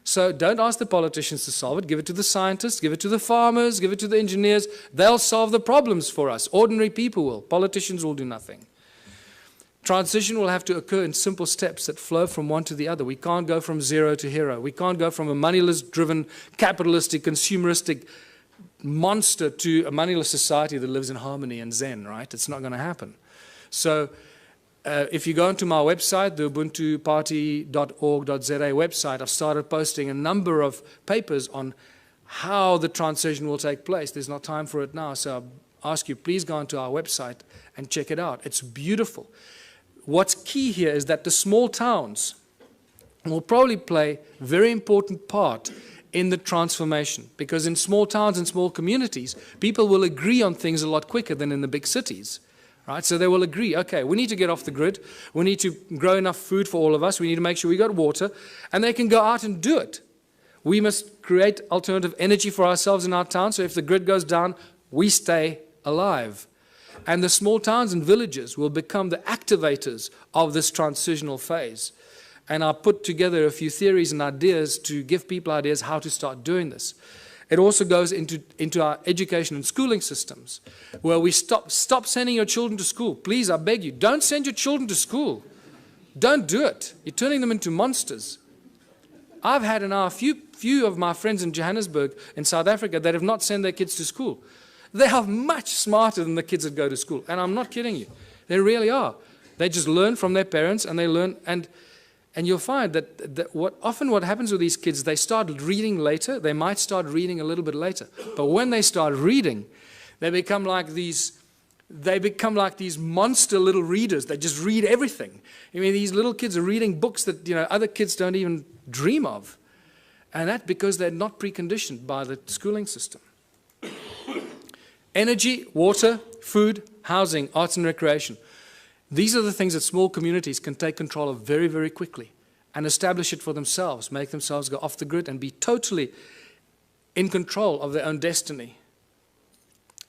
So don't ask the politicians to solve it. Give it to the scientists, give it to the farmers, give it to the engineers. They'll solve the problems for us. Ordinary people will. Politicians will do nothing. Transition will have to occur in simple steps that flow from one to the other. We can't go from zero to hero. We can't go from a moneyless-driven, capitalistic, consumeristic monster to a moneyless society that lives in harmony and zen, right? It's not going to happen. So if you go onto my website, the ubuntuparty.org.za website, I've started posting a number of papers on how the transition will take place. There's not time for it now, so I ask you, please go onto our website and check it out. It's beautiful. What's key here is that the small towns will probably play a very important part in the transformation, because in small towns and small communities, people will agree on things a lot quicker than in the big cities. Right? So they will agree, okay, we need to get off the grid, we need to grow enough food for all of us, we need to make sure we got water, and they can go out and do it. We must create alternative energy for ourselves in our town, so if the grid goes down, we stay alive. And the small towns and villages will become the activators of this transitional phase. And I put together a few theories and ideas to give people ideas how to start doing this. It also goes into our education and schooling systems, where we stop sending your children to school. Please, I beg you, don't send your children to school. Don't do it. You're turning them into monsters. I've had a few of my friends in Johannesburg, in South Africa, that have not sent their kids to school. They are much smarter than the kids that go to school. And I'm not kidding you. They really are. They just learn from their parents, and they learn, and you'll find that what happens with these kids, they start reading later. They might start reading a little bit later. But when they start reading, they become like these monster little readers. They just read everything. I mean, these little kids are reading books that other kids don't even dream of. And that's because they're not preconditioned by the schooling system. Energy, water, food, housing, arts and recreation. These are the things that small communities can take control of very, very quickly and establish it for themselves, make themselves go off the grid and be totally in control of their own destiny.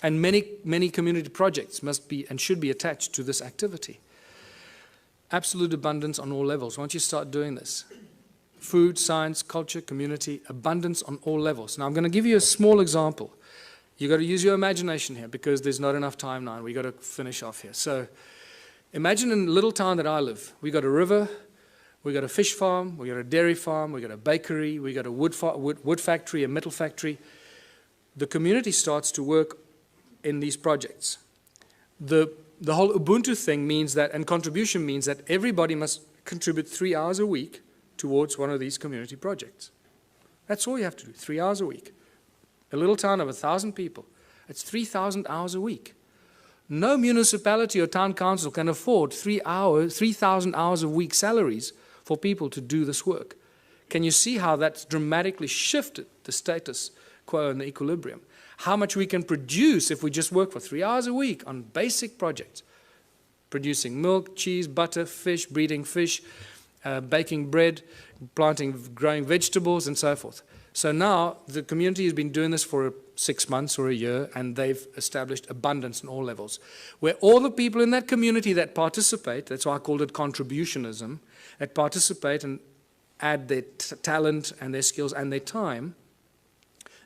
And many community projects must be and should be attached to this activity. Absolute abundance on all levels. Once you start doing this, food, science, culture, community, abundance on all levels. Now I'm going to give you a small example. You've got to use your imagination here because there's not enough time now. We've got to finish off here. So imagine in a little town that I live. We've got a river, we've got a fish farm, we've got a dairy farm, we've got a bakery, we've got a wood factory, a metal factory. The community starts to work in these projects. The whole Ubuntu thing means that, and contribution means that everybody must contribute 3 hours a week towards one of these community projects. That's all you have to do, 3 hours a week. A little town of 1,000 people, it's 3,000 hours a week. No municipality or town council can afford 3,000 hours a week salaries for people to do this work. Can you see how that's dramatically shifted the status quo and the equilibrium? How much we can produce if we just work for 3 hours a week on basic projects. Producing milk, cheese, butter, fish, breeding fish, baking bread, growing vegetables, and so forth. So now the community has been doing this for 6 months or a year, and they've established abundance on all levels, where all the people in that community that participate, that's why I called it contributionism, that participate and add their talent and their skills and their time,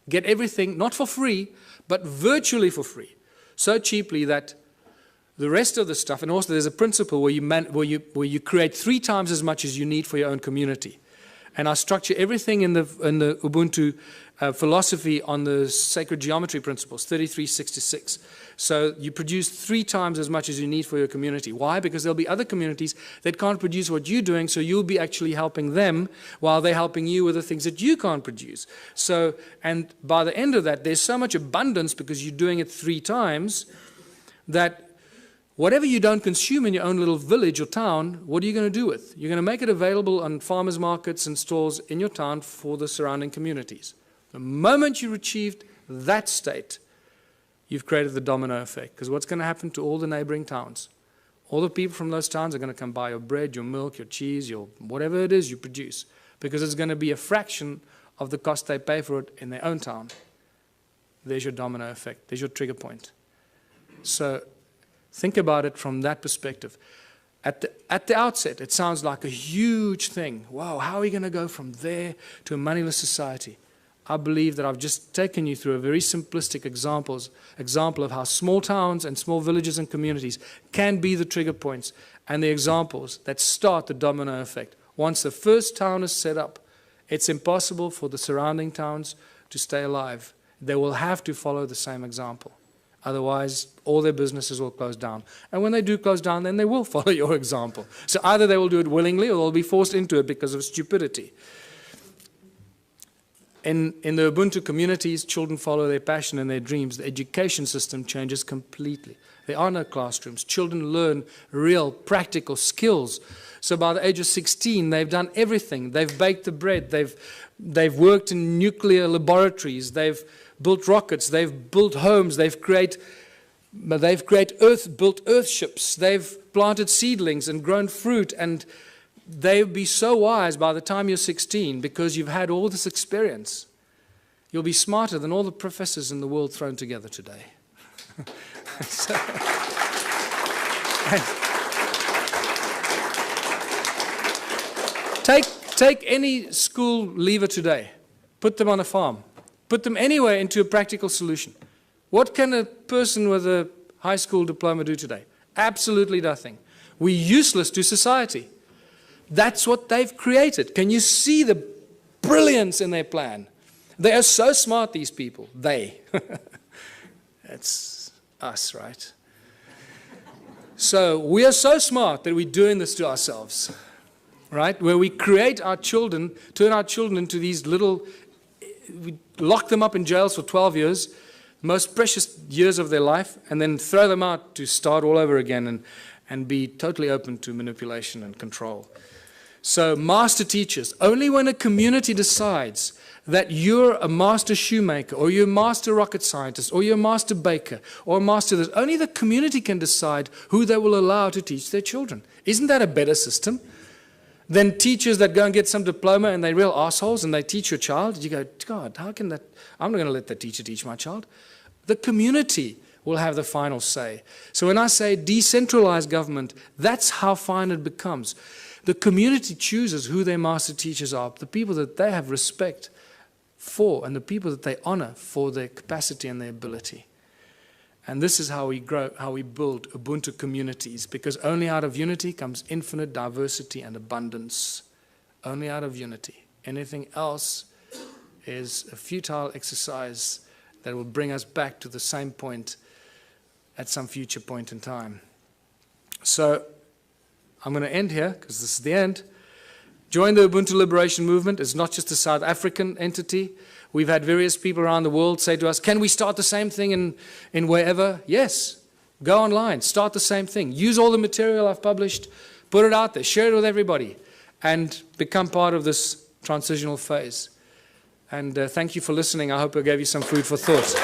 get everything, not for free, but virtually for free, so cheaply that the rest of the stuff, and also there's a principle where you create 3 times as much as you need for your own community. And I structure everything in the Ubuntu philosophy on the sacred geometry principles, 3366. So you produce 3 times as much as you need for your community. Why? Because there'll be other communities that can't produce what you're doing, so you'll be actually helping them while they're helping you with the things that you can't produce. So, and by the end of that, there's so much abundance because you're doing it 3 times that whatever you don't consume in your own little village or town, what are you going to do with? You're going to make it available on farmers markets and stores in your town for the surrounding communities. The moment you achieved that state, you've created the domino effect. Because what's going to happen to all the neighboring towns? All the people from those towns are going to come buy your bread, your milk, your cheese, your whatever it is you produce. Because it's going to be a fraction of the cost they pay for it in their own town. There's your domino effect. There's your trigger point. So think about it from that perspective. At the outset, it sounds like a huge thing. Wow, how are we going to go from there to a moneyless society? I believe that I've just taken you through a very simplistic example of how small towns and small villages and communities can be the trigger points and the examples that start the domino effect. Once the first town is set up, it's impossible for the surrounding towns to stay alive. They will have to follow the same example. Otherwise, all their businesses will close down. And when they do close down, then they will follow your example. So either they will do it willingly or they'll be forced into it because of stupidity. In the Ubuntu communities, children follow their passion and their dreams. The education system changes completely. There are no classrooms. Children learn real, practical skills. So by the age of 16, they've done everything. They've baked the bread. They've worked in nuclear laboratories. They've built rockets. They've built homes. They've built earthships. They've planted seedlings and grown fruit. And they'll be so wise by the time you're 16 because you've had all this experience. You'll be smarter than all the professors in the world thrown together today. So, take any school leaver today, put them on a farm, put them anywhere into a practical solution. What can a person with a high school diploma do today? Absolutely nothing. We're useless to society. That's what they've created. Can you see the brilliance in their plan? They are so smart, these people. They. That's us, right? So we are so smart that we're doing this to ourselves, right? Where we create our children, turn our children into these little, we lock them up in jails for 12 years, most precious years of their life, and then throw them out to start all over again and be totally open to manipulation and control. So master teachers, only when a community decides that you're a master shoemaker, or you're a master rocket scientist, or you're a master baker, or a master this, only the community can decide who they will allow to teach their children. Isn't that a better system than teachers that go and get some diploma and they're real assholes and they teach your child? You go, God, how can that? I'm not going to let the teacher teach my child. The community will have the final say. So when I say decentralized government, that's how fine it becomes. The community chooses who their master teachers are, the people that they have respect for, and the people that they honor for their capacity and their ability. And this is how we grow, how we build Ubuntu communities, because only out of unity comes infinite diversity and abundance. Only out of unity. Anything else is a futile exercise that will bring us back to the same point at some future point in time. So I'm going to end here, because this is the end. Join the Ubuntu Liberation Movement. It's not just a South African entity. We've had various people around the world say to us, can we start the same thing in wherever? Yes. Go online. Start the same thing. Use all the material I've published. Put it out there. Share it with everybody. And become part of this transitional phase. And thank you for listening. I hope I gave you some food for thought.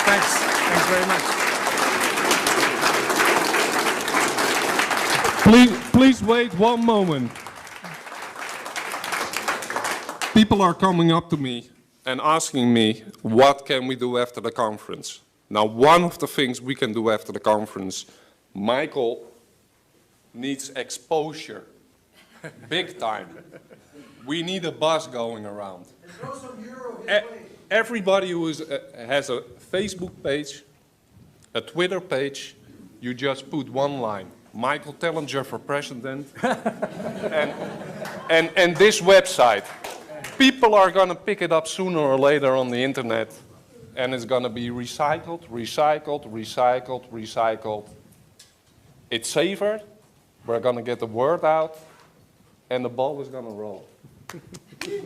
Thanks very much. Please wait one moment. People are coming up to me and asking me, what can we do after the conference? Now, one of the things we can do after the conference, Michael needs exposure, big time. We need a buzz going around. Everybody who has a Facebook page, a Twitter page, you just put one line, Michael Tellinger for president, and this website. People are going to pick it up sooner or later on the internet, and it's going to be recycled, recycled, recycled, recycled. It's safer, we're going to get the word out, and the ball is going to roll. Okay.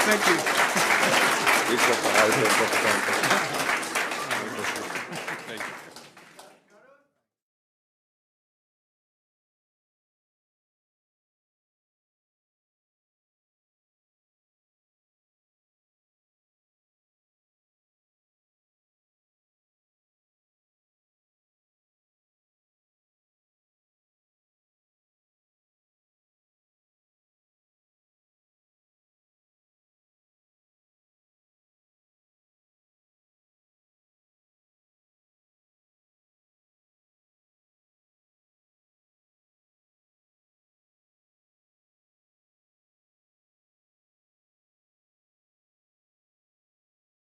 Thank you. This was the outlook of the conference.